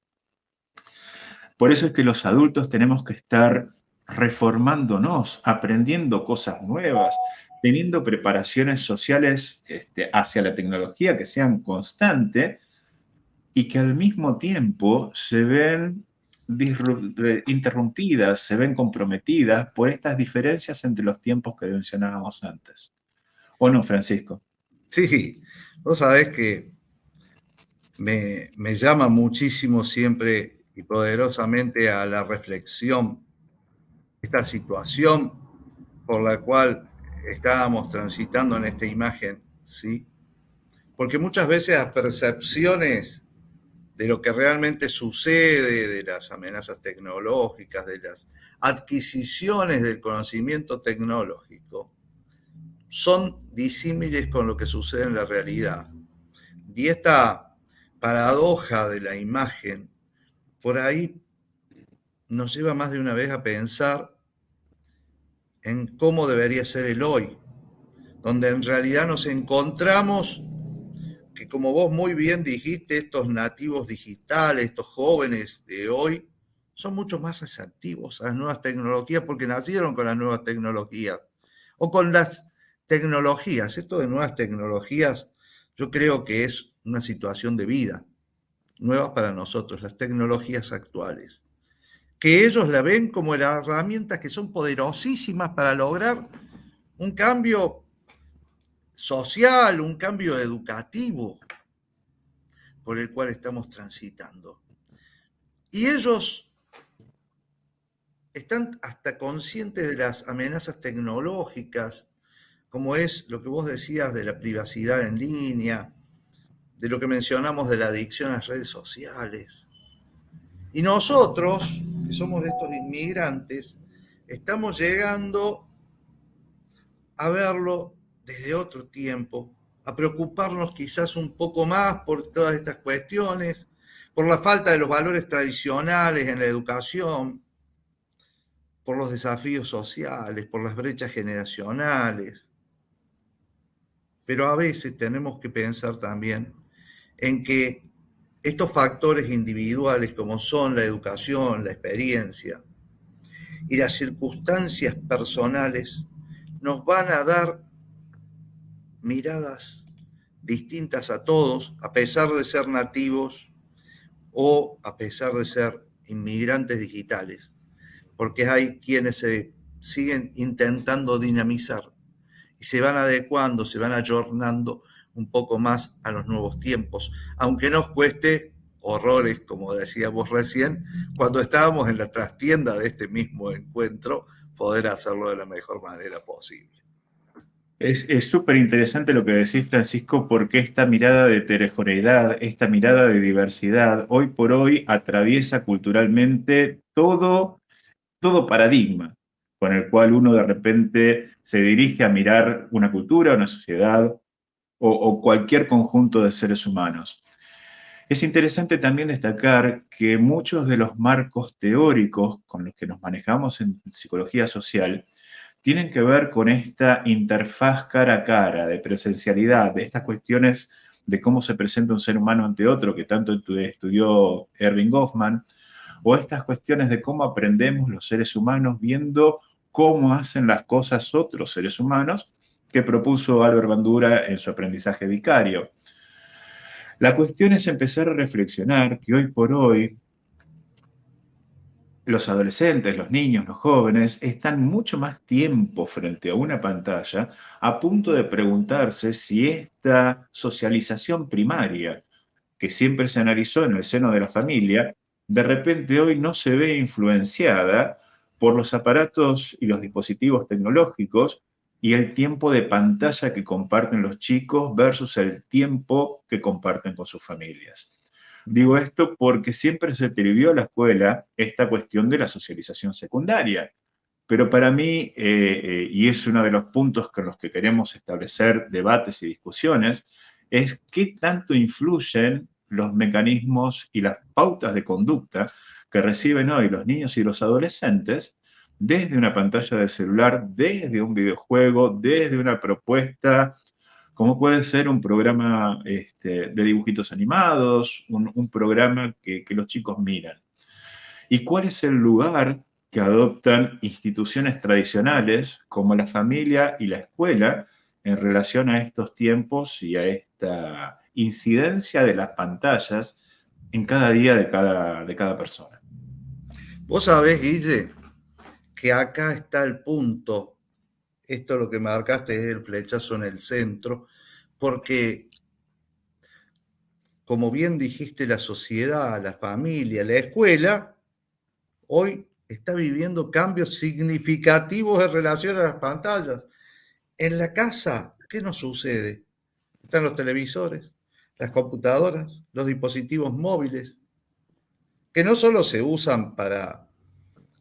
Por eso es que los adultos tenemos que estar reformándonos, aprendiendo cosas nuevas, teniendo preparaciones sociales hacia la tecnología que sean constantes y que al mismo tiempo se ven interrumpidas, se ven comprometidas por estas diferencias entre los tiempos que mencionábamos antes. ¿O no, Francisco? Sí, vos sabés que me llama muchísimo siempre y poderosamente a la reflexión esta situación por la cual estábamos transitando en esta imagen, ¿sí? Porque muchas veces las percepciones de lo que realmente sucede, de las amenazas tecnológicas, de las adquisiciones del conocimiento tecnológico, son disímiles con lo que sucede en la realidad. Y esta paradoja de la imagen, por ahí nos lleva más de una vez a pensar en cómo debería ser el hoy, donde en realidad nos encontramos que, como vos muy bien dijiste, estos nativos digitales, estos jóvenes de hoy, son mucho más receptivos a las nuevas tecnologías porque nacieron con las nuevas tecnologías o con las tecnologías. Esto de nuevas tecnologías yo creo que es una situación de vida, nuevas para nosotros, las tecnologías actuales, que ellos la ven como herramientas que son poderosísimas para lograr un cambio social, un cambio educativo por el cual estamos transitando. Y ellos están hasta conscientes de las amenazas tecnológicas, como es lo que vos decías de la privacidad en línea, de lo que mencionamos de la adicción a las redes sociales. Y nosotros, que somos de estos inmigrantes, estamos llegando a verlo desde otro tiempo, a preocuparnos quizás un poco más por todas estas cuestiones, por la falta de los valores tradicionales en la educación, por los desafíos sociales, por las brechas generacionales. Pero a veces tenemos que pensar también en que estos factores individuales como son la educación, la experiencia y las circunstancias personales nos van a dar miradas distintas a todos, a pesar de ser nativos o a pesar de ser inmigrantes digitales, porque hay quienes se siguen intentando dinamizar y se van adecuando, se van ayornando un poco más a los nuevos tiempos, aunque nos cueste horrores, como decíamos recién, cuando estábamos en la trastienda de este mismo encuentro, poder hacerlo de la mejor manera posible. Es súper interesante lo que decís, Francisco, porque esta mirada de heterogeneidad, esta mirada de diversidad, hoy por hoy atraviesa culturalmente todo paradigma con el cual uno de repente se dirige a mirar una cultura, una sociedad o cualquier conjunto de seres humanos. Es interesante también destacar que muchos de los marcos teóricos con los que nos manejamos en psicología social tienen que ver con esta interfaz cara a cara, de presencialidad, de estas cuestiones de cómo se presenta un ser humano ante otro, que tanto estudió Erving Goffman, o estas cuestiones de cómo aprendemos los seres humanos viendo cómo hacen las cosas otros seres humanos, que propuso Albert Bandura en su aprendizaje vicario. La cuestión es empezar a reflexionar que hoy por hoy los adolescentes, los niños, los jóvenes están mucho más tiempo frente a una pantalla a punto de preguntarse si esta socialización primaria que siempre se analizó en el seno de la familia, de repente hoy no se ve influenciada por los aparatos y los dispositivos tecnológicos y el tiempo de pantalla que comparten los chicos versus el tiempo que comparten con sus familias. Digo esto porque siempre se atribuyó a la escuela esta cuestión de la socialización secundaria. Pero para mí, y es uno de los puntos con los que queremos establecer debates y discusiones, es qué tanto influyen los mecanismos y las pautas de conducta que reciben hoy los niños y los adolescentes desde una pantalla de celular, desde un videojuego, desde una propuesta como puede ser un programa de dibujitos animados, un programa que los chicos miran. ¿Y cuál es el lugar que adoptan instituciones tradicionales como la familia y la escuela en relación a estos tiempos y a esta incidencia de las pantallas en cada día de cada persona? Vos sabés, Guille, que acá está el punto. Esto lo que marcaste es el flechazo en el centro, porque, como bien dijiste, la sociedad, la familia, la escuela, hoy está viviendo cambios significativos en relación a las pantallas. En la casa, ¿qué nos sucede? Están los televisores, las computadoras, los dispositivos móviles, que no solo se usan para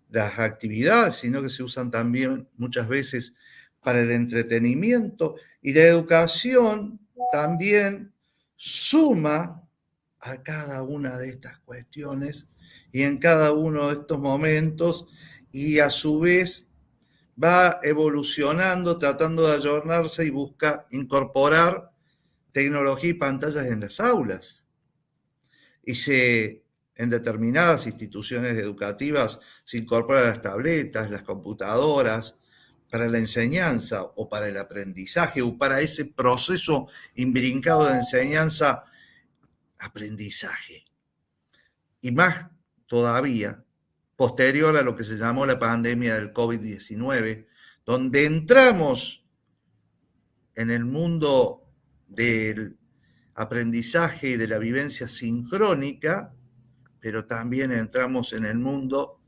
las actividades, sino que se usan también muchas veces para el entretenimiento, y la educación también suma a cada una de estas cuestiones y en cada uno de estos momentos, y a su vez va evolucionando, tratando de ayornarse y busca incorporar tecnología y pantallas en las aulas. Y en determinadas instituciones educativas se incorporan las tabletas, las computadoras, para la enseñanza o para el aprendizaje o para ese proceso imbrincado de enseñanza-aprendizaje. Y más todavía, posterior a lo que se llamó la pandemia del COVID-19, donde entramos en el mundo del aprendizaje y de la vivencia sincrónica, pero también entramos en el mundo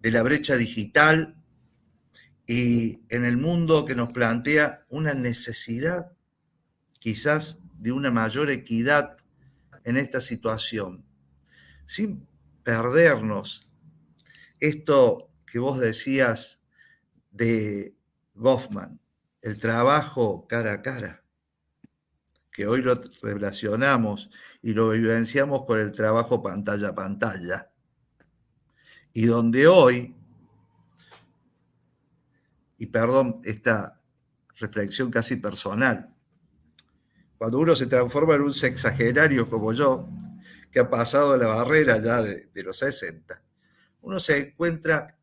de la brecha digital y en el mundo que nos plantea una necesidad quizás de una mayor equidad en esta situación, sin perdernos esto que vos decías de Goffman, el trabajo cara a cara, que hoy lo relacionamos y lo vivenciamos con el trabajo pantalla a pantalla, y donde hoy, y perdón esta reflexión casi personal, cuando uno se transforma en un sexagenario como yo, que ha pasado la barrera ya de los 60, uno se encuentra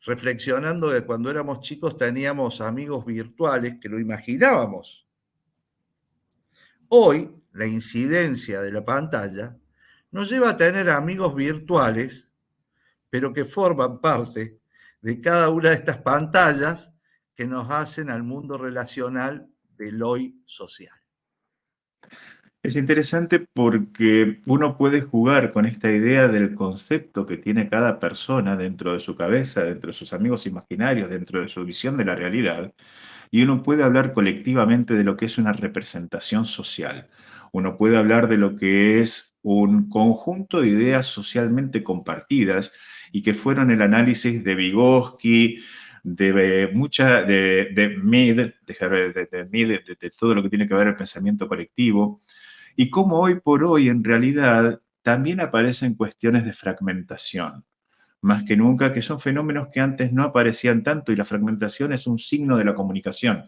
reflexionando que cuando éramos chicos teníamos amigos virtuales que lo imaginábamos. Hoy, la incidencia de la pantalla nos lleva a tener amigos virtuales, pero que forman parte de cada una de estas pantallas que nos hacen al mundo relacional del hoy social. Es interesante porque uno puede jugar con esta idea del concepto que tiene cada persona dentro de su cabeza, dentro de sus amigos imaginarios, dentro de su visión de la realidad, y uno puede hablar colectivamente de lo que es una representación social. Uno puede hablar de lo que es un conjunto de ideas socialmente compartidas y que fueron el análisis de Vygotsky, de Mead, de todo lo que tiene que ver el pensamiento colectivo, y cómo hoy por hoy en realidad también aparecen cuestiones de fragmentación, más que nunca, que son fenómenos que antes no aparecían tanto, y la fragmentación es un signo de la comunicación.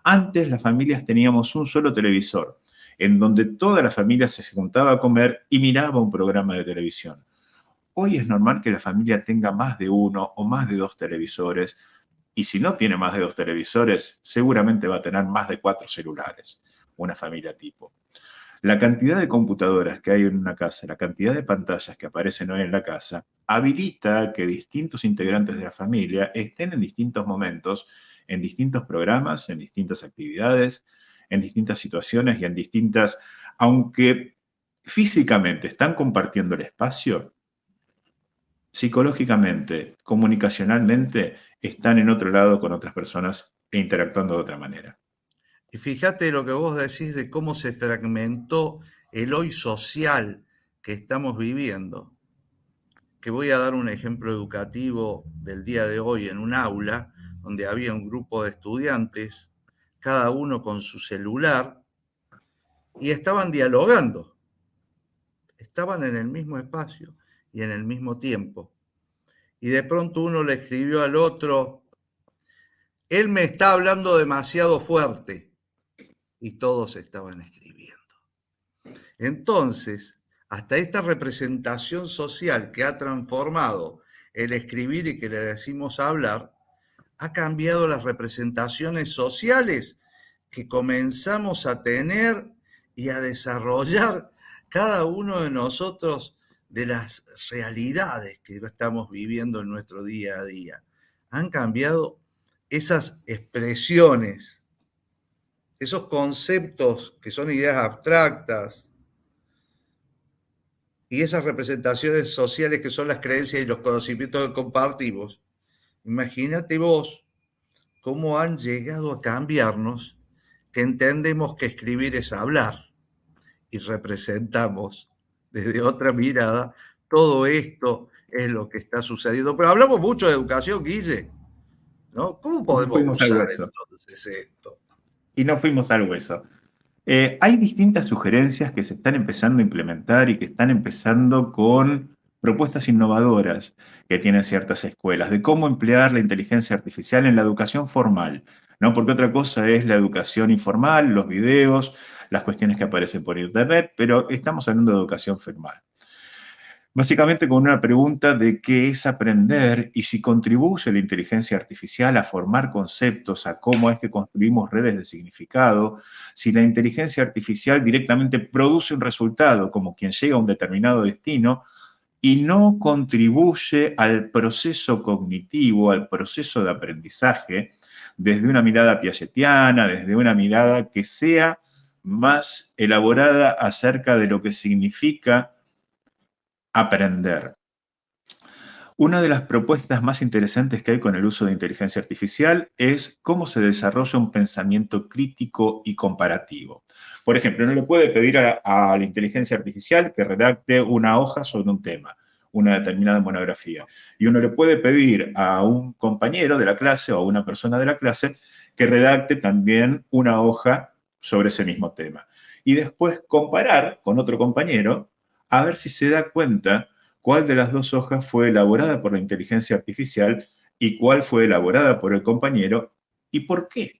Antes las familias teníamos un solo televisor, en donde toda la familia se juntaba a comer y miraba un programa de televisión. Hoy es normal que la familia tenga más de uno o más de dos televisores, y si no tiene más de dos televisores, seguramente va a tener más de 4 celulares, una familia tipo. La cantidad de computadoras que hay en una casa, la cantidad de pantallas que aparecen hoy en la casa, habilita que distintos integrantes de la familia estén en distintos momentos, en distintos programas, en distintas actividades, en distintas situaciones y en distintas, aunque físicamente están compartiendo el espacio, psicológicamente, comunicacionalmente, están en otro lado con otras personas e interactuando de otra manera. Y fíjate lo que vos decís de cómo se fragmentó el hoy social que estamos viviendo. Que voy a dar un ejemplo educativo del día de hoy en un aula donde había un grupo de estudiantes, cada uno con su celular, y estaban dialogando. Estaban en el mismo espacio y en el mismo tiempo. Y de pronto uno le escribió al otro: él me está hablando demasiado fuerte. Y todos estaban escribiendo. Entonces, hasta esta representación social que ha transformado el escribir y que le decimos hablar, ha cambiado las representaciones sociales que comenzamos a tener y a desarrollar cada uno de nosotros de las realidades que estamos viviendo en nuestro día a día. Han cambiado esas expresiones, esos conceptos que son ideas abstractas y esas representaciones sociales que son las creencias y los conocimientos que compartimos. Imagínate vos cómo han llegado a cambiarnos, que entendemos que escribir es hablar y representamos desde otra mirada todo esto es lo que está sucediendo. Pero hablamos mucho de educación, Guille, ¿no? ¿Cómo podemos usar entonces esto? Y no fuimos al hueso. Hay distintas sugerencias que se están empezando a implementar y que están empezando con propuestas innovadoras que tienen ciertas escuelas, de cómo emplear la inteligencia artificial en la educación formal, ¿no? Porque otra cosa es la educación informal, los videos, las cuestiones que aparecen por internet, pero estamos hablando de educación formal. Básicamente con una pregunta de qué es aprender y si contribuye la inteligencia artificial a formar conceptos, a cómo es que construimos redes de significado, si la inteligencia artificial directamente produce un resultado como quien llega a un determinado destino y no contribuye al proceso cognitivo, al proceso de aprendizaje, desde una mirada piagetiana, desde una mirada que sea más elaborada acerca de lo que significa aprender. Una de las propuestas más interesantes que hay con el uso de inteligencia artificial es cómo se desarrolla un pensamiento crítico y comparativo. Por ejemplo, uno le puede pedir a la inteligencia artificial que redacte una hoja sobre un tema, una determinada monografía. Y uno le puede pedir a un compañero de la clase o a una persona de la clase que redacte también una hoja sobre ese mismo tema. Y después comparar con otro compañero a ver si se da cuenta cuál de las dos hojas fue elaborada por la inteligencia artificial y cuál fue elaborada por el compañero y por qué.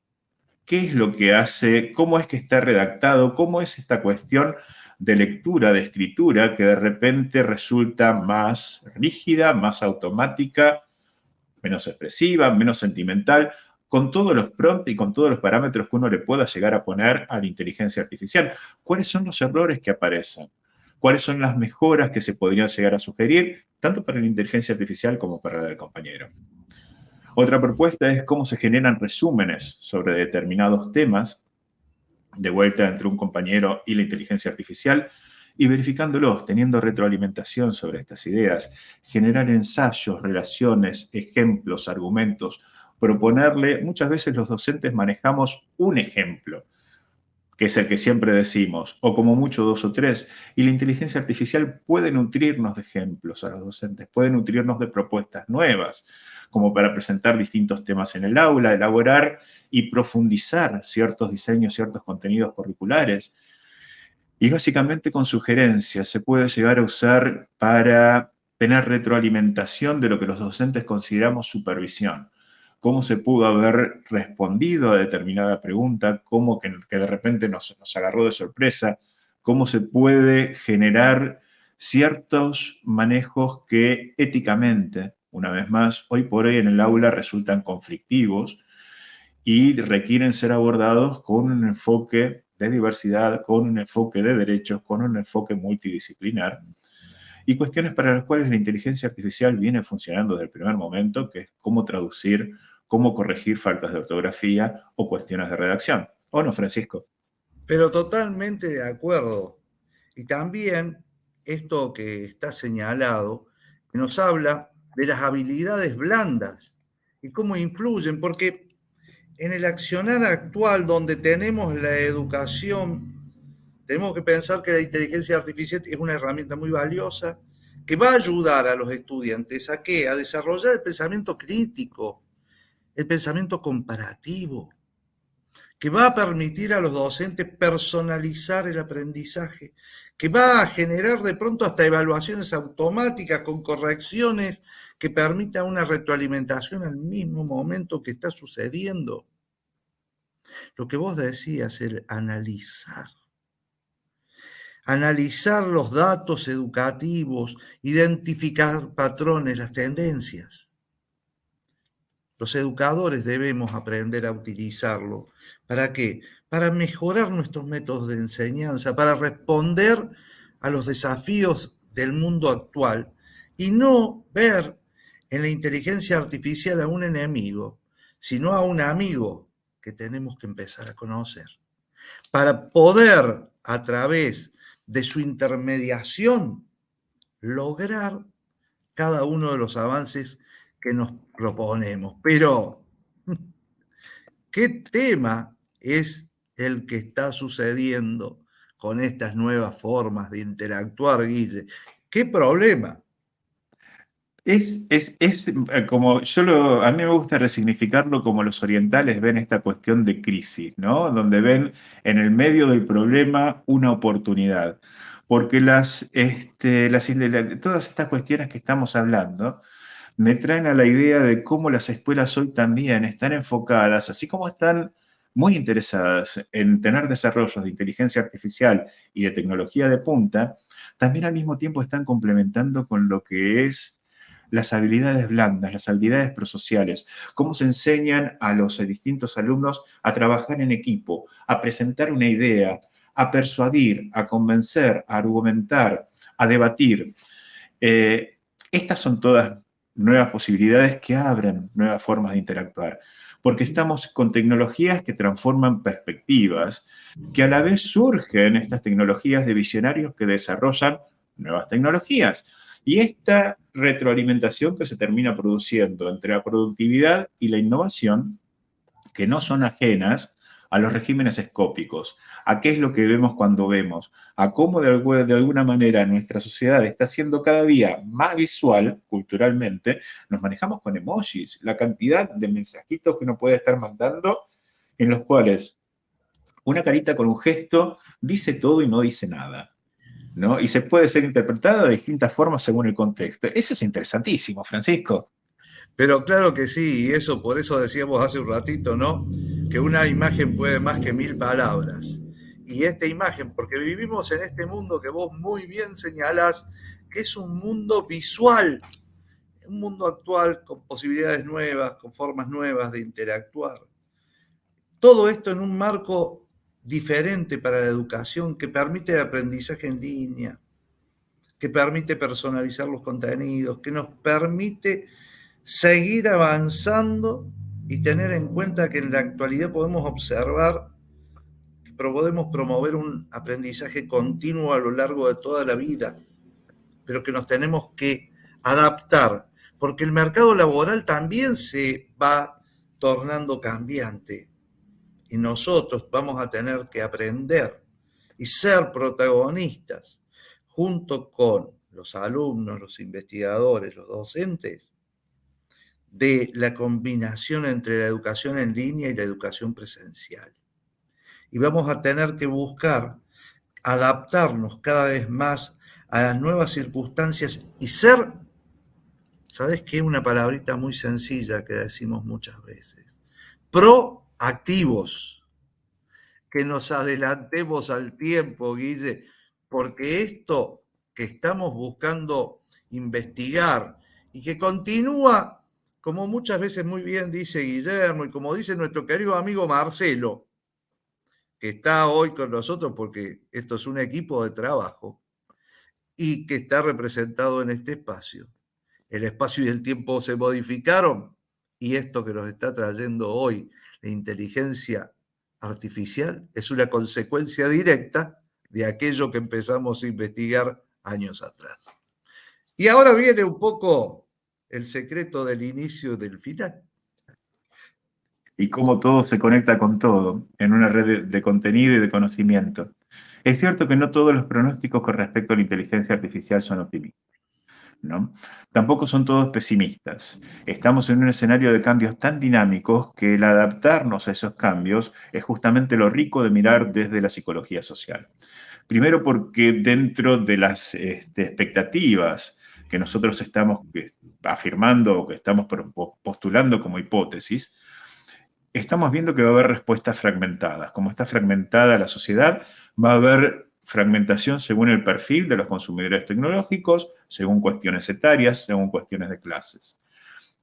¿Qué es lo que hace? ¿Cómo es que está redactado? ¿Cómo es esta cuestión de lectura, de escritura, que de repente resulta más rígida, más automática, menos expresiva, menos sentimental, con todos los prompts y con todos los parámetros que uno le pueda llegar a poner a la inteligencia artificial? ¿Cuáles son los errores que aparecen? ¿Cuáles son las mejoras que se podrían llegar a sugerir, tanto para la inteligencia artificial como para la del compañero? Otra propuesta es cómo se generan resúmenes sobre determinados temas, de vuelta entre un compañero y la inteligencia artificial, y verificándolos, teniendo retroalimentación sobre estas ideas, generar ensayos, relaciones, ejemplos, argumentos, proponerle, muchas veces los docentes manejamos un ejemplo, que es el que siempre decimos, o como mucho 2 o 3, y la inteligencia artificial puede nutrirnos de ejemplos a los docentes, puede nutrirnos de propuestas nuevas, como para presentar distintos temas en el aula, elaborar y profundizar ciertos diseños, ciertos contenidos curriculares. Y básicamente con sugerencias se puede llegar a usar para tener retroalimentación de lo que los docentes consideramos supervisión. Cómo se pudo haber respondido a determinada pregunta, cómo que de repente nos agarró de sorpresa, cómo se puede generar ciertos manejos que éticamente, una vez más, hoy por hoy en el aula resultan conflictivos y requieren ser abordados con un enfoque de diversidad, con un enfoque de derechos, con un enfoque multidisciplinar, y cuestiones para las cuales la inteligencia artificial viene funcionando desde el primer momento, que es cómo traducir, cómo corregir faltas de ortografía o cuestiones de redacción. ¿O no, Francisco? Pero totalmente de acuerdo. Y también esto que está señalado, que nos habla de las habilidades blandas y cómo influyen, porque en el accionar actual donde tenemos la educación, tenemos que pensar que la inteligencia artificial es una herramienta muy valiosa que va a ayudar a los estudiantes ¿a qué? A desarrollar el pensamiento crítico, el pensamiento comparativo, que va a permitir a los docentes personalizar el aprendizaje, que va a generar de pronto hasta evaluaciones automáticas con correcciones que permitan una retroalimentación al mismo momento que está sucediendo. Lo que vos decías, el analizar los datos educativos, identificar patrones, las tendencias. Los educadores debemos aprender a utilizarlo. ¿Para qué? Para mejorar nuestros métodos de enseñanza, para responder a los desafíos del mundo actual y no ver en la inteligencia artificial a un enemigo, sino a un amigo que tenemos que empezar a conocer. Para poder, a través de su intermediación, lograr cada uno de los avances que nos proponemos. Pero, ¿qué tema es el que está sucediendo con estas nuevas formas de interactuar, Guille? ¿Qué problema? Como a mí me gusta resignificarlo como los orientales ven esta cuestión de crisis, ¿no? Donde ven en el medio del problema una oportunidad. Porque todas estas cuestiones que estamos hablando me traen a la idea de cómo las escuelas hoy también están enfocadas, así como están muy interesadas en tener desarrollos de inteligencia artificial y de tecnología de punta, también al mismo tiempo están complementando con lo que es las habilidades blandas, las habilidades prosociales, cómo se enseñan a los distintos alumnos a trabajar en equipo, a presentar una idea, a persuadir, a convencer, a argumentar, a debatir. Estas son todas nuevas posibilidades que abren nuevas formas de interactuar, porque estamos con tecnologías que transforman perspectivas, que a la vez surgen estas tecnologías de visionarios que desarrollan nuevas tecnologías. Y esta retroalimentación que se termina produciendo entre la productividad y la innovación, que no son ajenas a los regímenes escópicos, a qué es lo que vemos cuando vemos, a cómo de alguna manera nuestra sociedad está siendo cada día más visual culturalmente, nos manejamos con emojis, la cantidad de mensajitos que uno puede estar mandando en los cuales una carita con un gesto dice todo y no dice nada, ¿no? Y se puede ser interpretada de distintas formas según el contexto. Eso es interesantísimo, Francisco. Pero claro que sí, y eso por eso decíamos hace un ratito, ¿no? Que una imagen puede más que 1000 palabras. Y esta imagen, porque vivimos en este mundo que vos muy bien señalás, que es un mundo visual, un mundo actual con posibilidades nuevas, con formas nuevas de interactuar. Todo esto en un marco diferente para la educación que permite el aprendizaje en línea, que permite personalizar los contenidos, que nos permite seguir avanzando y tener en cuenta que en la actualidad podemos observar que podemos promover un aprendizaje continuo a lo largo de toda la vida, pero que nos tenemos que adaptar, porque el mercado laboral también se va tornando cambiante y nosotros vamos a tener que aprender y ser protagonistas junto con los alumnos, los investigadores, los docentes, de la combinación entre la educación en línea y la educación presencial. Y vamos a tener que buscar adaptarnos cada vez más a las nuevas circunstancias y ser, ¿sabes qué? Una palabrita muy sencilla que decimos muchas veces, proactivos, que nos adelantemos al tiempo, Guille, porque esto que estamos buscando investigar y que continúa, como muchas veces muy bien dice Guillermo y como dice nuestro querido amigo Marcelo, que está hoy con nosotros porque esto es un equipo de trabajo y que está representado en este espacio. El espacio y el tiempo se modificaron y esto que nos está trayendo hoy, la inteligencia artificial, es una consecuencia directa de aquello que empezamos a investigar años atrás. Y ahora viene un poco el secreto del inicio y del final. Y cómo todo se conecta con todo en una red de contenido y de conocimiento. Es cierto que no todos los pronósticos con respecto a la inteligencia artificial son optimistas, ¿no? Tampoco son todos pesimistas. Estamos en un escenario de cambios tan dinámicos que el adaptarnos a esos cambios es justamente lo rico de mirar desde la psicología social. Primero porque dentro de las expectativas que nosotros estamos afirmando o que estamos postulando como hipótesis, estamos viendo que va a haber respuestas fragmentadas. Como está fragmentada la sociedad, va a haber fragmentación según el perfil de los consumidores tecnológicos, según cuestiones etarias, según cuestiones de clases.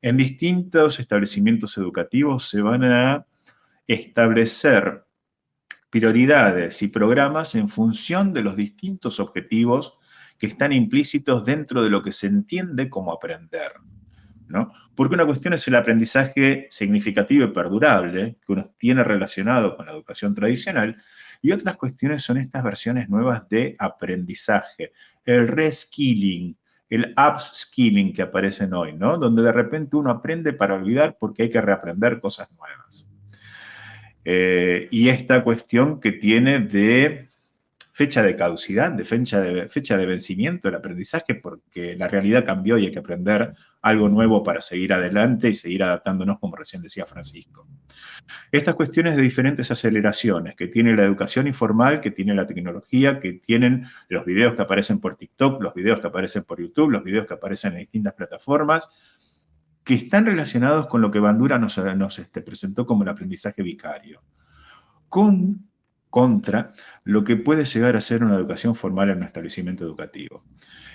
En distintos establecimientos educativos se van a establecer prioridades y programas en función de los distintos objetivos que están implícitos dentro de lo que se entiende como aprender, ¿no? Porque una cuestión es el aprendizaje significativo y perdurable que uno tiene relacionado con la educación tradicional y otras cuestiones son estas versiones nuevas de aprendizaje, el reskilling, el upskilling que aparecen hoy, ¿no? Donde de repente uno aprende para olvidar porque hay que reaprender cosas nuevas. Y esta cuestión que tiene de fecha de caducidad, de fecha de vencimiento del aprendizaje, porque la realidad cambió y hay que aprender algo nuevo para seguir adelante y seguir adaptándonos, como recién decía Francisco. Estas cuestiones de diferentes aceleraciones que tiene la educación informal, que tiene la tecnología, que tienen los videos que aparecen por TikTok, los videos que aparecen por YouTube, los videos que aparecen en distintas plataformas, que están relacionados con lo que Bandura nos presentó como el aprendizaje vicario, contra lo que puede llegar a ser una educación formal en un establecimiento educativo.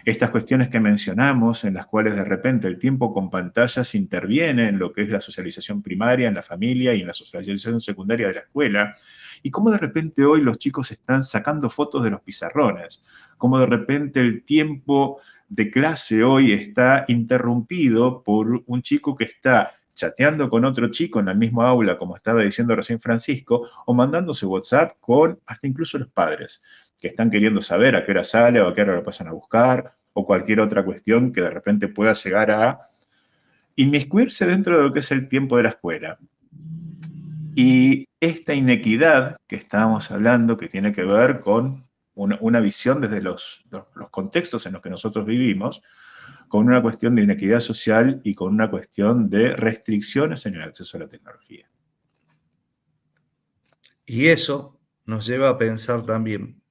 Estas cuestiones que mencionamos, en las cuales de repente el tiempo con pantallas interviene en lo que es la socialización primaria, en la familia y en la socialización secundaria de la escuela, y cómo de repente hoy los chicos están sacando fotos de los pizarrones, cómo de repente el tiempo de clase hoy está interrumpido por un chico que está chateando con otro chico en el mismo aula, como estaba diciendo recién Francisco, o mandándose WhatsApp con hasta incluso los padres, que están queriendo saber a qué hora sale o a qué hora lo pasan a buscar, o cualquier otra cuestión que de repente pueda llegar a inmiscuirse dentro de lo que es el tiempo de la escuela. Y esta inequidad que estábamos hablando, que tiene que ver con una visión desde los contextos en los que nosotros vivimos, con una cuestión de inequidad social y con una cuestión de restricciones en el acceso a la tecnología. Y eso nos lleva a pensar también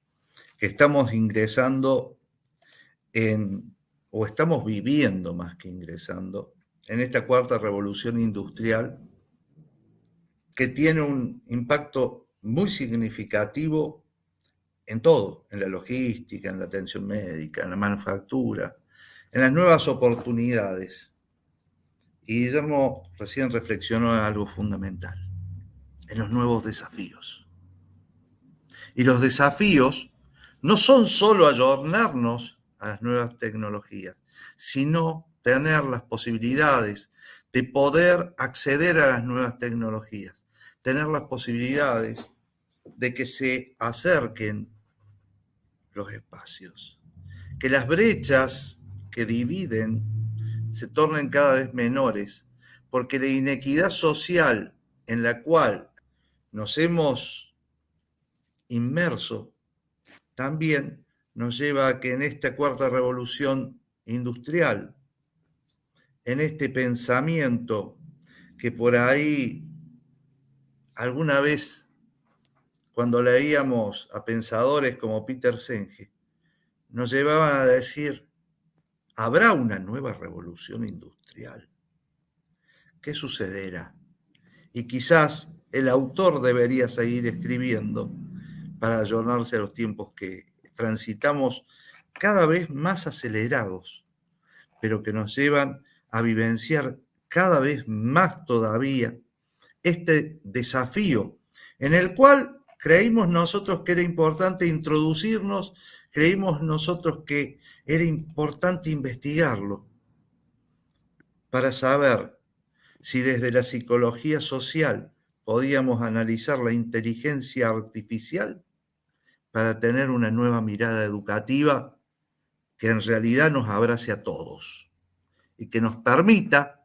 que estamos ingresando o estamos viviendo más que ingresando, en esta cuarta revolución industrial que tiene un impacto muy significativo en todo, en la logística, en la atención médica, en la manufactura, en las nuevas oportunidades. Y Guillermo recién reflexionó en algo fundamental, en los nuevos desafíos. Y los desafíos no son solo ayornarnos a las nuevas tecnologías, sino tener las posibilidades de poder acceder a las nuevas tecnologías, tener las posibilidades de que se acerquen los espacios, que las brechas que dividen se tornen cada vez menores, porque la inequidad social en la cual nos hemos inmerso también nos lleva a que en esta cuarta revolución industrial, en este pensamiento que por ahí alguna vez, cuando leíamos a pensadores como Peter Senge, nos llevaban a decir, ¿habrá una nueva revolución industrial? ¿Qué sucederá? Y quizás el autor debería seguir escribiendo para ayornarse a los tiempos que transitamos cada vez más acelerados, pero que nos llevan a vivenciar cada vez más todavía este desafío en el cual creímos nosotros que era importante introducirnos, creímos nosotros que era importante investigarlo para saber si desde la psicología social podíamos analizar la inteligencia artificial para tener una nueva mirada educativa que en realidad nos abrace a todos y que nos permita,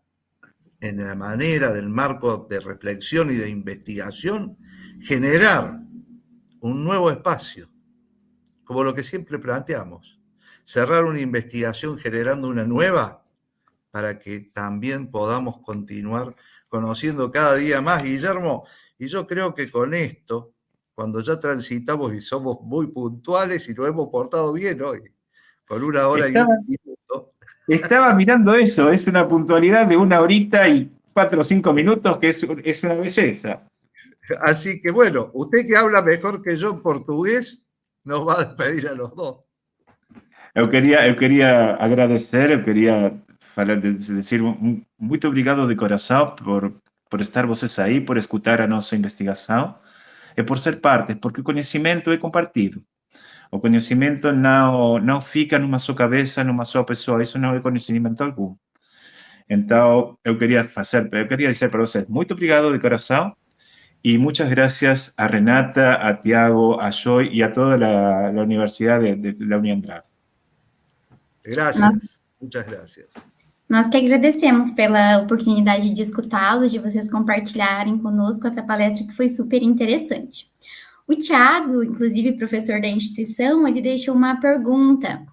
en la manera del marco de reflexión y de investigación, generar un nuevo espacio, como lo que siempre planteamos, cerrar una investigación generando una nueva para que también podamos continuar conociendo cada día más, Guillermo. Y yo creo que con esto, cuando ya transitamos y somos muy puntuales y lo hemos portado bien hoy, con 1 hora y 1 minuto. Estaba mirando eso, es una puntualidad de 1 horita y 4 o 5 minutos, que es una belleza. Así que bueno, usted que habla mejor que yo en portugués, nos va a despedir a los dos. Eu queria agradecer, eu queria decir muito obrigado de coração por estar vocês aí, por escutar a nossa investigação e por ser parte, porque o conhecimento é compartido. O conhecimento não fica numa só cabeça, numa só pessoa, isso não é conhecimento algum. Então, eu queria dizer para vocês muito obrigado de coração y muchas gracias a Renata, a Tiago, a Joy y a toda la Universidad de la Uniandrade. Gracias, muchas gracias. Nós que agradecemos pela oportunidade de escutá-los, de vocês compartilharem conosco essa palestra que foi super interessante. O Tiago, inclusive professor da instituição, ele deixou uma pergunta.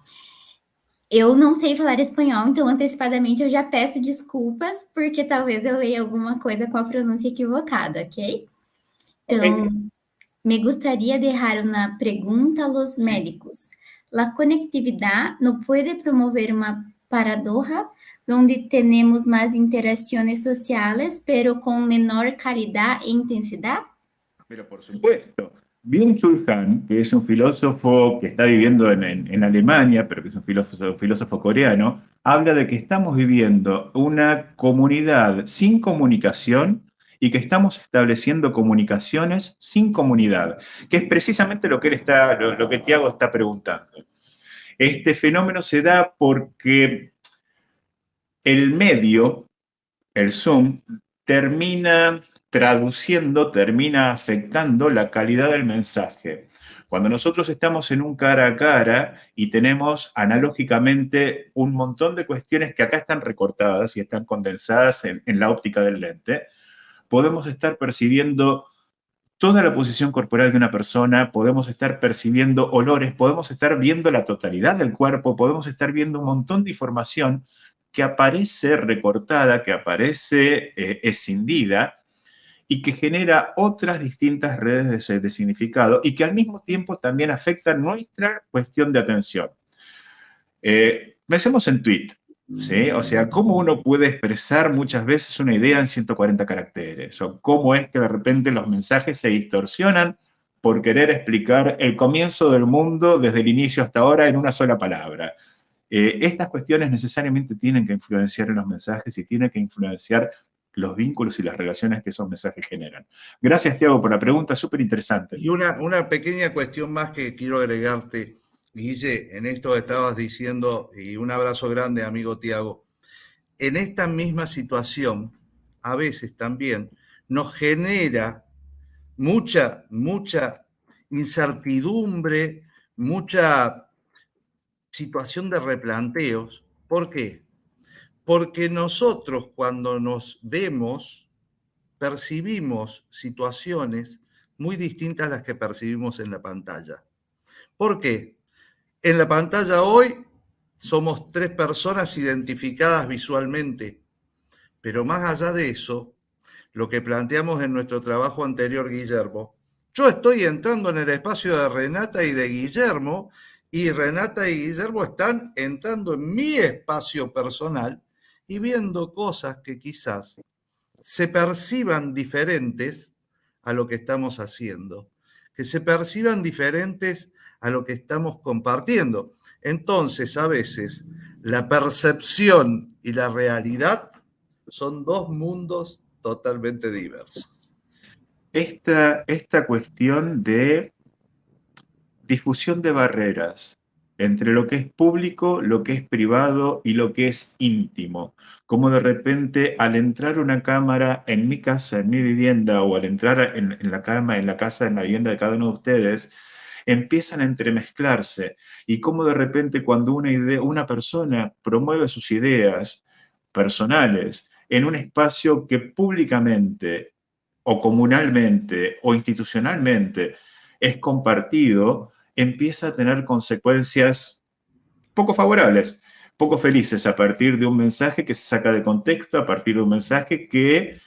Eu não sei falar espanhol, então antecipadamente eu já peço desculpas, porque talvez eu leia alguma coisa com a pronúncia equivocada, ¿ok? Então, me gustaría dejar una pregunta a los médicos. ¿La conectividad no puede promover una paradoja donde tenemos más interacciones sociales, pero con menor calidad e intensidad? Pero por supuesto. Byung-Chul Han, que es un filósofo que está viviendo en Alemania, pero que es un filósofo coreano, habla de que estamos viviendo una comunidad sin comunicación y que estamos estableciendo comunicaciones sin comunidad, que es precisamente lo que lo que Tiago está preguntando. Este fenómeno se da porque el medio, el Zoom, termina traduciendo, termina afectando la calidad del mensaje. Cuando nosotros estamos en un cara a cara y tenemos analógicamente un montón de cuestiones que acá están recortadas y están condensadas en la óptica del lente, podemos estar percibiendo toda la posición corporal de una persona, podemos estar percibiendo olores, podemos estar viendo la totalidad del cuerpo, podemos estar viendo un montón de información que aparece recortada, que aparece escindida y que genera otras distintas redes de significado y que al mismo tiempo también afecta nuestra cuestión de atención. Pensemos en tweet, ¿sí? O sea, cómo uno puede expresar muchas veces una idea en 140 caracteres, o cómo es que de repente los mensajes se distorsionan por querer explicar el comienzo del mundo desde el inicio hasta ahora en una sola palabra. Estas cuestiones necesariamente tienen que influenciar en los mensajes y tienen que influenciar los vínculos y las relaciones que esos mensajes generan. Gracias, Tiago, por la pregunta, súper interesante. Y una pequeña cuestión más que quiero agregarte, Guille, en esto estabas diciendo, y un abrazo grande, amigo Tiago, en esta misma situación, a veces también, nos genera mucha incertidumbre, mucha situación de replanteos. ¿Por qué? porque nosotros cuando nos vemos percibimos situaciones muy distintas a las que percibimos en la pantalla. ¿Por qué? En la pantalla hoy somos 3 personas identificadas visualmente, pero más allá de eso, lo que planteamos en nuestro trabajo anterior, Guillermo, yo estoy entrando en el espacio de Renata y de Guillermo, y Renata y Guillermo están entrando en mi espacio personal y viendo cosas que quizás se perciban diferentes a lo que estamos haciendo, que se perciban diferentes a lo que estamos compartiendo. Entonces, a veces, la percepción y la realidad son 2 mundos totalmente diversos. Esta cuestión de difusión de barreras entre lo que es público, lo que es privado y lo que es íntimo. Como de repente al entrar una cámara en mi casa, en mi vivienda, o al entrar en la cama, en la casa, en la vivienda de cada uno de ustedes, empiezan a entremezclarse. Y como de repente cuando una persona promueve sus ideas personales en un espacio que públicamente o comunalmente o institucionalmente es compartido, empieza a tener consecuencias poco favorables, poco felices a partir de un mensaje que se saca de contexto, a partir de un mensaje que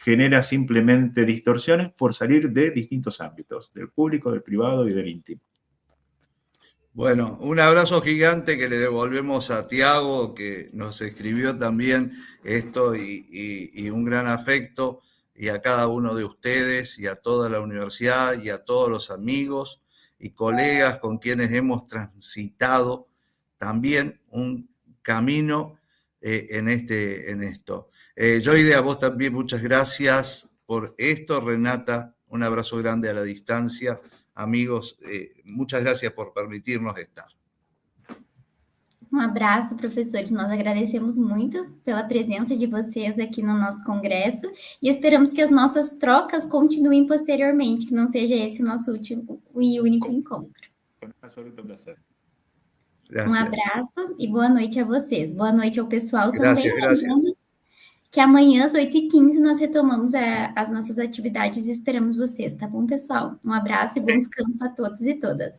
genera simplemente distorsiones por salir de distintos ámbitos, del público, del privado y del íntimo. Bueno, un abrazo gigante que le devolvemos a Tiago, que nos escribió también esto, y un gran afecto, y a cada uno de ustedes, y a toda la universidad, y a todos los amigos y colegas con quienes hemos transitado también un camino en esto. Yoide, a vos también muchas gracias por esto. Renata, un abrazo grande a la distancia. Amigos, muchas gracias por permitirnos estar. Um abraço, professores. Nós agradecemos muito pela presença de vocês aqui no nosso congresso e esperamos que as nossas trocas continuem posteriormente, que não seja esse o nosso último e único encontro. Um abraço e boa noite a vocês. Boa noite ao pessoal também. Lembrando que amanhã, às 8h15, nós retomamos as nossas atividades e esperamos vocês, tá bom, pessoal? Um abraço e bom descanso a todos e todas.